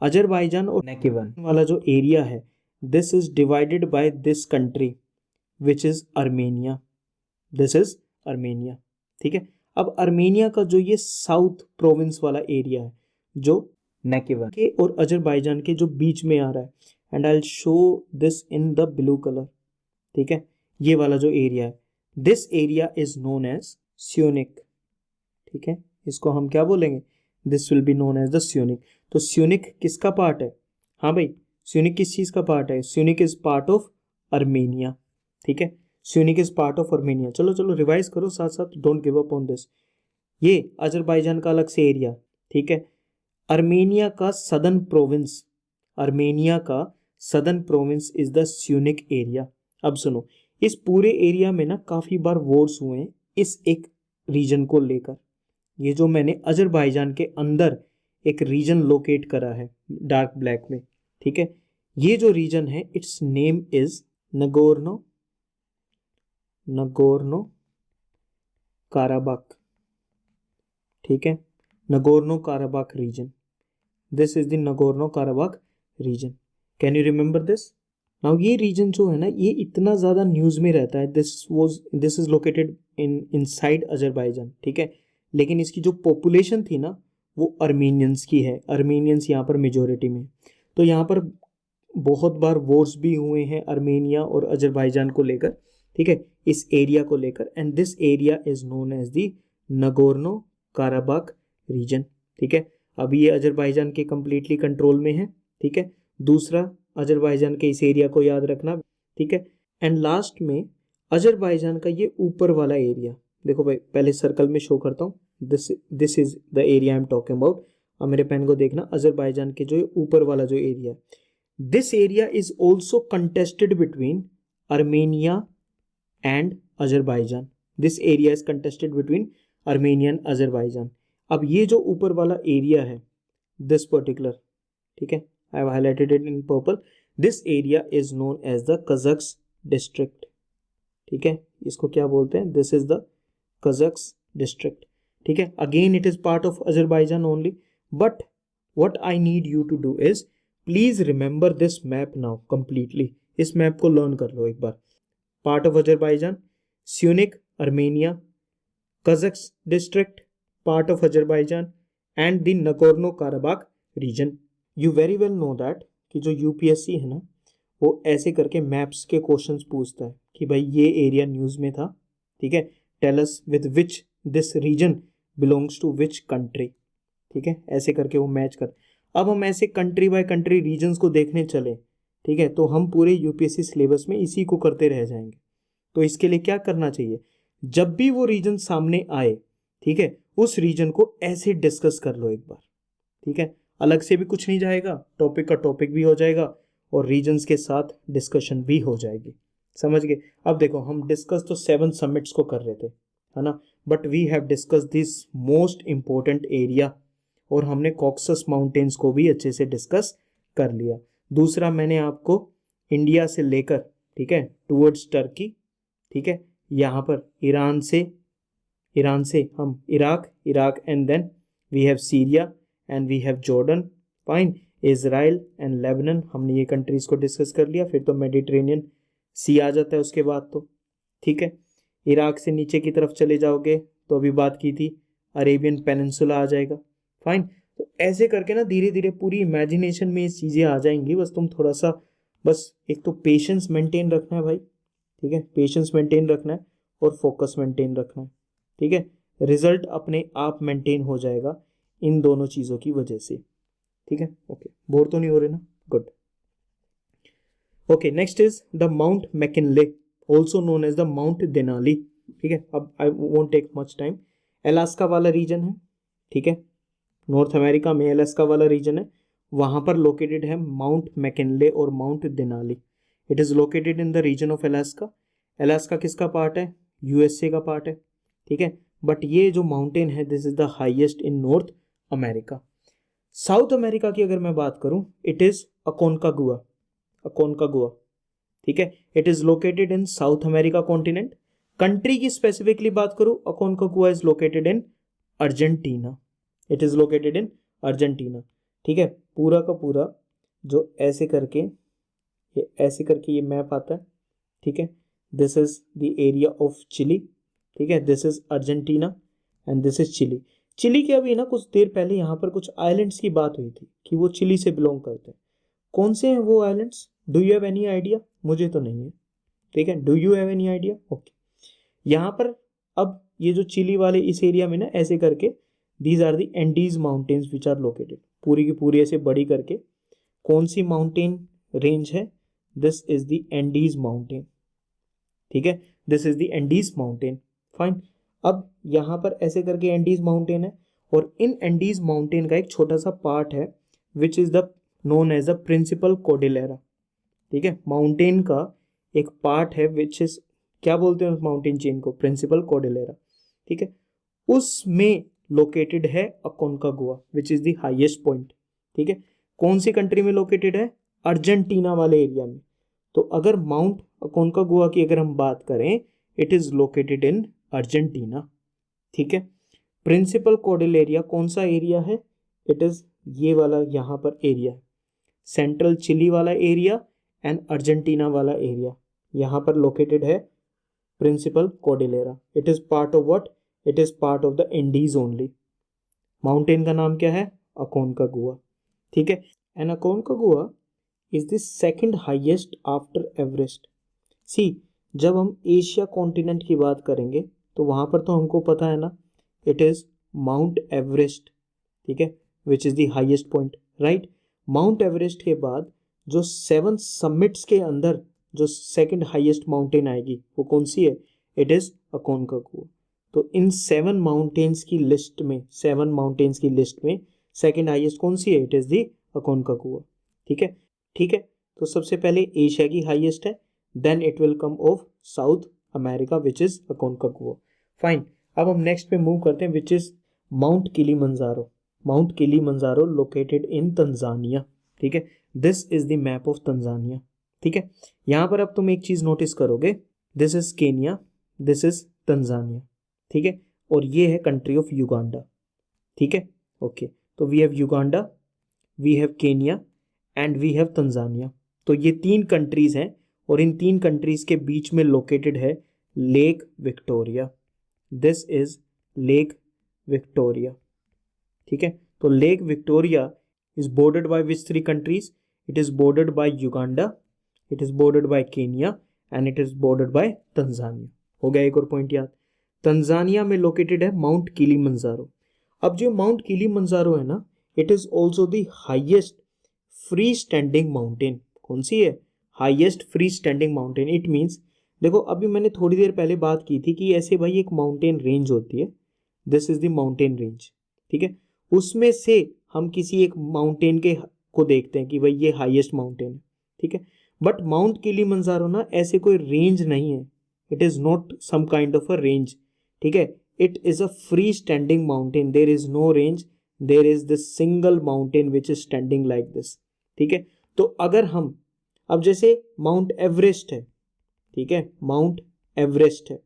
अजरबैजान और Nakhchivan वाला जो एरिया है, this is divided by this country which is Armenia. This is Armenia. ठीक है, अब अर्मेनिया का जो ये साउथ प्रोविंस वाला एरिया है, जो Nakhchivan के और अजरबैजान के जो बीच में आ रहा है, and I will show this in the blue colour. ठीक है, ये वाला जो एरिया है, this area is known as Syunik. ठीक है, इसको हम क्या बोलेंगे, this will be known as the Syunik. तो स्यूनिक किसका पार्ट है, हाँ भाई, स्यूनिक किस चीज का पार्ट है, Syunik is part of Armenia. ठीक है, Syunik is part of Armenia. चलो चलो रिवाइज करो साथ साथ, don't give up on this. ये अजरबैजान का अलग से एरिया। ठीक है, अर्मेनिया का सदर्न प्रोविंस, अर्मेनिया का southern province is the Syunik area. अब सुनो, इस पूरे एरिया में ना काफी बार वॉर्स हुए हैं इस एक रीजन को लेकर। ये जो मैंने अजरबैजान के अंदर एक रीजन लोकेट करा है डार्क ब्लैक में, ठीक है, ये जो रीजन है it's name is Nagorno Karabakh. ठीक है, Nagorno Karabakh reason, this is the Nagorno Karabakh reason. Can you remember this. Now ये रीजन जो है ना, ये इतना ज़्यादा न्यूज़ में रहता है। This is located inside Azerbaijan. ठीक है, लेकिन इसकी जो पॉपुलेशन थी ना, वो अर्मीनियंस की है। अर्मीनियंस यहाँ पर मेजोरिटी में। तो यहाँ पर बहुत बार वॉर्स भी हुए हैं अर्मेनिया और अजरबैजान को लेकर। ठीक है, इस एरिया को लेकर, and this area is known as the Nagorno Karabakh region. ठीक है, अभी ये अजरबैजान के कंप्लीटली कंट्रोल में है। ठीक है, दूसरा अजरबैजान के इस एरिया को याद रखना। ठीक है, एंड लास्ट में अजरबैजान का ये ऊपर वाला एरिया, देखो भाई पहले सर्कल में शो करता हूँ, this is the area I am talking about. अब मेरे पेन को देखना, अजरबैजान के जो ऊपर वाला जो area, this area is also contested between Armenia and Azerbaijan. This area is contested between Armenia and Azerbaijan. अब ये जो ऊपर वाला एरिया है, दिस पर्टिकुलर, ठीक है, I have highlighted it in purple. This area is known as the Kazakhs district. ठीक है, इसको क्या बोलते हैं, this is the Kazakhs district. ठीक है, again it is part of Azerbaijan only. But what I need you to do is please remember this map now completely. इस map को लर्न कर लो एक बार। Part of Azerbaijan, Syunik, Armenia, Kazakhs district, part of Azerbaijan, and the Nagorno-Karabakh region. You very well know that कि जो UPSC है ना, वो ऐसे करके मैप्स के क्वेश्चंस पूछता है कि भाई ये एरिया न्यूज़ में था। ठीक है, tell us with which this region belongs to which country. ठीक है, ऐसे करके वो मैच कर। अब हम ऐसे कंट्री बाय कंट्री रीजन्स को देखने चले, ठीक है, तो हम पूरे यूपीएससी सिलेबस में इसी को करते रह जाएंगे। तो इसके लिए क्या करना चाहिए, जब भी वो रीजन सामने आए, ठीक है, उस रीजन को ऐसे डिस्कस कर लो एक बार। ठीक है, अलग से भी कुछ नहीं जाएगा, टॉपिक का टॉपिक भी हो जाएगा और रीजन्स के साथ डिस्कशन भी हो जाएगी। समझ गए। अब देखो, हम डिस्कस तो 7 समिट्स को कर रहे थे, है ना, but we have discuss this most important area, और हमने कॉक्सस माउंटेन्स को भी अच्छे से डिस्कस कर लिया। दूसरा, मैंने आपको इंडिया से लेकर, ठीक है, टूवर्ड्स टर्की, ठीक है, यहाँ पर ईरान से हम Iraq and then we have Syria and we have Jordan, fine. Israel and Lebanon, हमने ये कंट्रीज़ को डिस्कस कर लिया। फिर तो मेडिटेरेनियन सी आ जाता है उसके बाद तो, ठीक है। इराक से नीचे की तरफ चले जाओगे तो अभी बात की थी अरेबियन पेनिनसुला आ जाएगा, फाइन। तो ऐसे करके ना धीरे धीरे पूरी इमेजिनेशन में ये चीज़ें आ जाएंगी। बस तुम थोड़ा सा, बस एक तो पेशेंस मेंटेन रखना है भाई, ठीक है, पेशेंस मेंटेन रखना है और फोकस मेंटेन रखना है, ठीक है। रिजल्ट अपने आप मेंटेन हो जाएगा इन दोनों चीज़ों की वजह से, ठीक है। ओके, बोर तो नहीं हो रहे ना, good. Okay, next is the Mount McKinley, also known as the Mount Denali, ठीक है। अब I won't take much time. Alaska वाला रीजन है, ठीक है, नॉर्थ अमेरिका में अलास्का वाला रीजन है, वहाँ पर लोकेटेड है माउंट मैकिनले और Mount Denali. It is located in the region of Alaska. Alaska किसका पार्ट है? यूएसए का पार्ट है, ठीक है। बट ये जो माउंटेन है this is the highest in north America. South America की अगर मैं बात करूं, इट इज अकोनकागुआ, अकोनकागुआ, ठीक है। It is located in South America continent. Country की स्पेसिफिकली बात करूं, Aconcagua is located in Argentina, it is located in Argentina, ठीक है। पूरा का पूरा जो ऐसे करके ये मैप आता है, ठीक है, this is the area of Chile, ठीक है, this is Argentina and this is Chile. Chile के अभी ना कुछ देर पहले यहाँ पर कुछ आइलैंड्स की बात हुई थी कि वो चिली से बिलोंग करते हैं। कौन से हैं वो islands? Do you have any idea? मुझे तो नहीं है, ठीक है। Do you have any idea? Okay, यहाँ पर अब ये जो चिली वाले इस एरिया में ना ऐसे करके these are the Andes mountains which are located, पूरी की पूरी ऐसे बड़ी करके कौन सी माउंटेन रेंज है? This is the Andes mountain, ठीक है, this is the Andes mountain, fine. अब यहाँ पर ऐसे करके एंडीज माउंटेन है और इन एंडीज माउंटेन का एक छोटा सा पार्ट है which is the known as the Principal Cordillera, ठीक है। माउंटेन का एक पार्ट है विच इज, क्या बोलते हैं उस माउंटेन चेन को? प्रिंसिपल कोर्डिलेरा, ठीक है। उसमें लोकेटेड है Aconcagua which is the highest point, ठीक है। कौन सी कंट्री में लोकेटेड है? अर्जेंटीना वाले एरिया में। तो अगर माउंट अकोनकागुआ की अगर हम बात करें, it is located in Argentina, ठीक है। प्रिंसिपल कोर्डिलेरा कौन सा एरिया है? इट इज ये वाला यहाँ पर एरिया, सेंट्रल चिली वाला एरिया एंड अर्जेंटीना वाला एरिया, यहाँ पर लोकेटेड है Principal Cordillera. It is part of what? It is part of the Andes only. Mountain का नाम क्या है? अकोनकागुआ, ठीक है। And Aconcagua is the second highest after Everest. See, जब हम एशिया कॉन्टिनेंट की बात करेंगे तो वहाँ पर तो हमको पता है ना, इट इज माउंट एवरेस्ट, ठीक है, which is the highest point, right. Mount Everest के बाद जो 7 समिट्स के अंदर जो सेकंड हाईएस्ट माउंटेन आएगी वो कौन सी है? It is Aconcagua. तो इन 7 माउंटेन्स की लिस्ट में, 7 माउंटेन्स की लिस्ट में सेकंड हाईएस्ट कौन सी है? इट इज द अकोनकागुआ, ठीक है, ठीक है। तो सबसे पहले एशिया की हाईएस्ट है, then it will come of South America which is Aconcagua, fine. अब हम नेक्स्ट पे मूव करते हैं which is Mount Kilimanjaro. Mount Kilimanjaro located in Tanzania, ठीक है, this is the map of Tanzania, ठीक है। यहाँ पर अब तुम एक चीज नोटिस करोगे, this is Kenya, this is Tanzania, ठीक है, और ये है कंट्री ऑफ युगांडा, ठीक है। ओके, तो we have Uganda, we have Kenya and we have Tanzania. तो ये 3 कंट्रीज हैं और इन 3 कंट्रीज के बीच में लोकेटेड है Lake Victoria, this is Lake Victoria, ठीक है। तो Lake Victoria is bordered by which 3 countries? It is bordered by Uganda, it is bordered by Kenya and it is bordered by Tanzania. हो गया एक और पॉइंट याद। Tanzania में located है माउंट किलीमंजारो। अब जो माउंट किलीमंजारो है ना, it is also the highest free standing mountain. कौन सी है? Highest free standing mountain. It means, देखो अभी मैंने थोड़ी देर पहले बात की थी कि ऐसे भाई एक माउंटेन रेंज होती है, this is the mountain range, ठीक है। उसमें से हम किसी एक माउंटेन के को देखते हैं कि भाई ये हाईएस्ट माउंटेन है, ठीक है। बट माउंट किलीमंजारो ना ऐसे कोई रेंज नहीं है, it is not some kind of a range, ठीक है। It is a free standing mountain, there is no range, there is the single mountain which is standing like this, ठीक है। तो अगर हम अब जैसे माउंट एवरेस्ट है, ठीक है, माउंट एवरेस्ट है,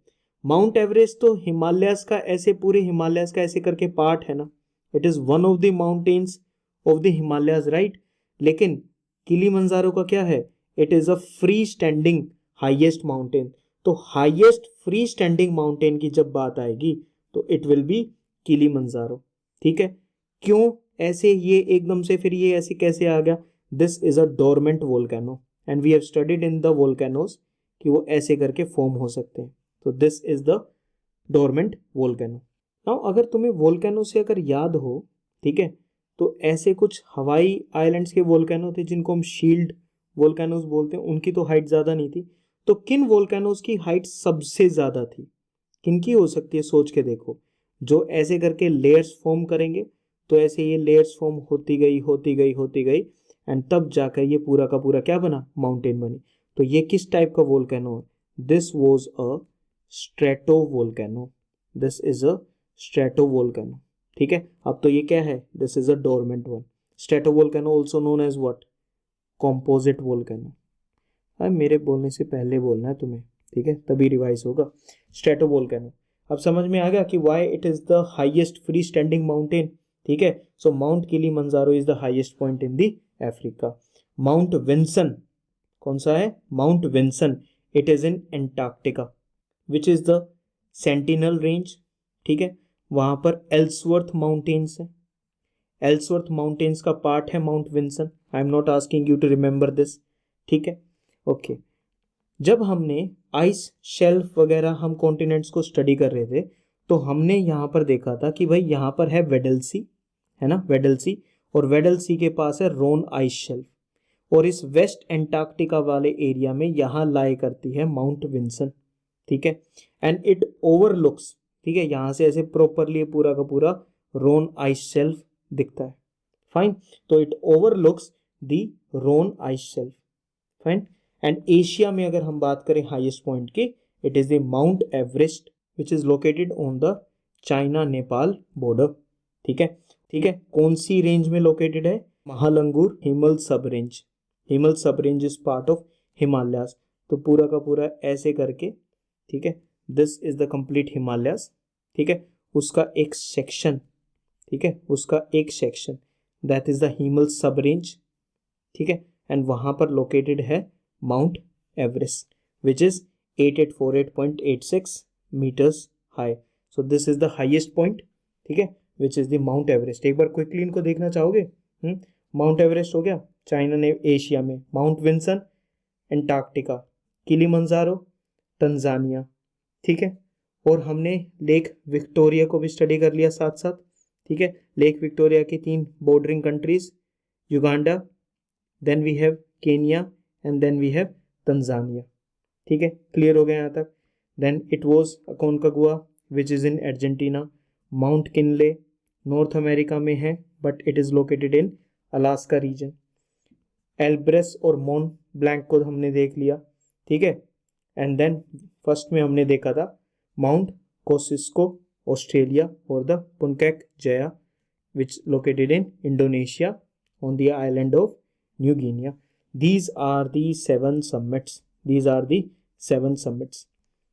माउंट एवरेस्ट तो हिमालयस का ऐसे, पूरे हिमालयस का ऐसे करके पार्ट है ना, it is one of the mountains of the Himalayas, right. लेकिन किलीमंजारो का क्या है, it is a free standing highest mountain. तो हाईएस्ट फ्री स्टैंडिंग माउंटेन की जब बात आएगी तो इट विल बी किलीमंजारो। ठीक है, क्यों ऐसे ये एकदम से फिर ये ऐसे कैसे आ गया, this is a dormant volcano and we have studied in the volcanoes कि वो ऐसे करके फॉर्म हो सकते हैं। तो this is the dormant volcano. Now अगर तुम्हें वोल्केनो से अगर याद हो, ठीक है, तो ऐसे कुछ हवाई आइलैंड्स के वोल्केनो थे जिनको हम शील्ड वोल्केनोस बोलते हैं, उनकी तो हाइट ज़्यादा नहीं थी। तो किन वोल्केनोस की हाइट सबसे ज़्यादा थी, किनकी हो सकती है, सोच के देखो। जो ऐसे करके लेयर्स फॉर्म करेंगे तो ऐसे ये लेयर्स फॉर्म होती गई होती गई होती गई एंड तब जाकर ये पूरा का पूरा क्या बना, माउंटेन बनी। तो ये किस टाइप का वोल्केनो है, this was a stratovolcano, this is a stratovolcano. ठीक है, अब तो ये क्या है, this is a dormant one. Stratovolcano also known as what, composite volcano. अब मेरे बोलने से पहले बोलना है तुम्हें, ठीक है, तभी रिवाइज होगा। स्ट्रेटोवोल्केनो, अब समझ में आ गया कि why it is the highest free standing mountain. ठीक है, so Mount Kilimanjaro is the highest point in the Africa. Mount Vinson कौन सा है, Mount Vinson, it is in Antarctica which is the Sentinel Range. ठीक है, वहां पर Ellsworth Mountains है, एल्सवर्थ माउंटेन्स का पार्ट है Mount Vinson. I am not asking you to remember this. ठीक है, ओके। जब हमने आइस शेल्फ वगैरह हम कॉन्टिनेंट्स को स्टडी कर रहे थे तो हमने यहाँ पर देखा था कि भाई यहाँ पर है वेडल सी, है ना, वेडल सी, और वेडल सी के पास है रोन आइस शेल्फ, और इस वेस्ट एंटार्क्टिका वाले एरिया में यहाँ लाई करती है माउंट विंसन। ठीक है, एंड इट ओवरलुक्स, ठीक है, यहाँ से ऐसे प्रॉपरली पूरा का पूरा रोन आइस शेल्फ दिखता है। फाइन, तो it overlooks the Ronne ice shelf. Fine, and Asia में अगर हम बात करें हाईएस्ट पॉइंट की, it is the Mount Everest which is located on the China Nepal border. ठीक है, ठीक है, कौन सी रेंज में लोकेटेड है, महालंगूर Himal sub range. Himal sub range is part of Himalayas. तो पूरा का पूरा ऐसे करके, ठीक है, this is the complete Himalayas. ठीक है, उसका एक सेक्शन, ठीक है, उसका एक section that is the Himal sub range. ठीक है, एंड वहां पर लोकेटेड है Mount Everest which is 8848.86 metres high. So this is the highest point, ठीक है, which is the Mount Everest. एक बार क्विकली इनको देखना चाहोगे, माउंट एवरेस्ट हो गया चाइना ने एशिया में, Mount Vinson Antarctica, Kilimanjaro Tanzania. ठीक है, और हमने लेक विक्टोरिया को भी स्टडी कर लिया साथ साथ। ठीक है, लेक विक्टोरिया की 3 bordering countries, Uganda, then we have Kenya and then we have Tanzania. ठीक है, क्लियर हो गया यहाँ तक। Then it was Aconcagua which is in Argentina, Mount McKinley North America में है but it is located in Alaska region. Elbrus और Mont blank को हमने देख लिया। ठीक है, एंड देन फर्स्ट में हमने देखा था माउंट कोसिस्को ऑस्ट्रेलिया, और the Puncak Jaya which located in Indonesia on the island of New Guinea. These are the 7 summits. These are the 7 summits.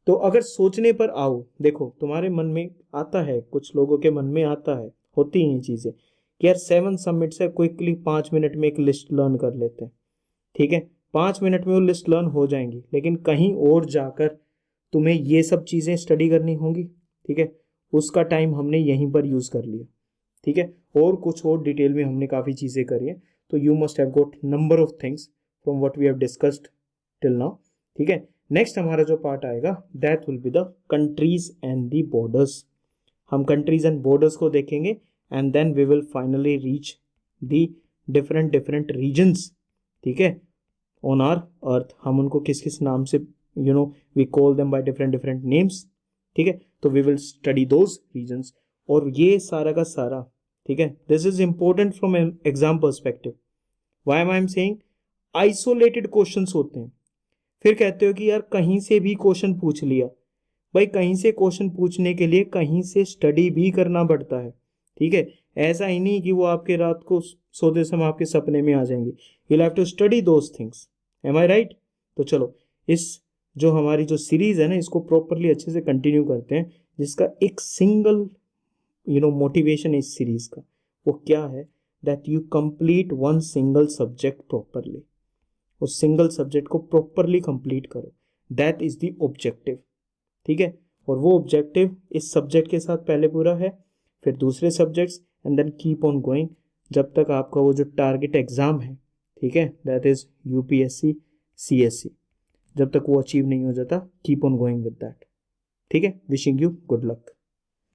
तो अगर सोचने पर आओ, देखो तुम्हारे मन में आता है, कुछ लोगों के मन में आता है, होती हैं चीज़ें कि यार 7 समिट्स है, क्विकली 5 मिनट में एक लिस्ट लर्न कर लेते हैं। ठीक है, 5 मिनट में वो लिस्ट लर्न हो जाएंगी, लेकिन कहीं और जाकर तुम्हें ये सब चीज़ें स्टडी करनी होंगी। ठीक है, उसका टाइम हमने यहीं पर यूज़ कर लिया। ठीक है, और कुछ और डिटेल में हमने काफ़ी चीज़ें करी हैं, तो you must have got number of things from what we have discussed till now. ठीक है, नेक्स्ट हमारा जो पार्ट आएगा that will be the countries and the borders. हम कंट्रीज एंड बॉर्डर्स को देखेंगे and then we will finally reach the different regions. ठीक है, ऑन आवर अर्थ, हम उनको किस किस नाम से we call them by different names. ठीक है, तो we will study those regions, और ये सारा का सारा, ठीक है, this is important from exam perspective. Why am I am saying, isolated questions होते हैं, फिर कहते हो कि यार कहीं से भी क्वेश्चन पूछ लिया। भाई कहीं से क्वेश्चन पूछने के लिए कहीं से स्टडी भी करना पड़ता है। ठीक है, ऐसा ही नहीं कि वो आपके रात को सोते समय आपके सपने में आ जाएंगे। You have to study those things, am I right. तो चलो, इस जो हमारी जो सीरीज है ना, इसको प्रॉपरली अच्छे से कंटिन्यू करते हैं, जिसका एक सिंगल मोटिवेशन है इस सीरीज का, वो क्या है, that you complete one single subject properly, उस सिंगल सब्जेक्ट को प्रॉपरली कंप्लीट करो, दैट इज द ऑब्जेक्टिव, ठीक है। और वो ऑब्जेक्टिव इस सब्जेक्ट के साथ पहले पूरा है, फिर दूसरे subjects, and then keep on going जब तक आपका वो जो टारगेट एग्जाम है, ठीक है, दैट इज यूपीएससी सीएससी, जब तक वो अचीव नहीं हो जाता, keep on going with that, ठीक है। Wishing you good luck.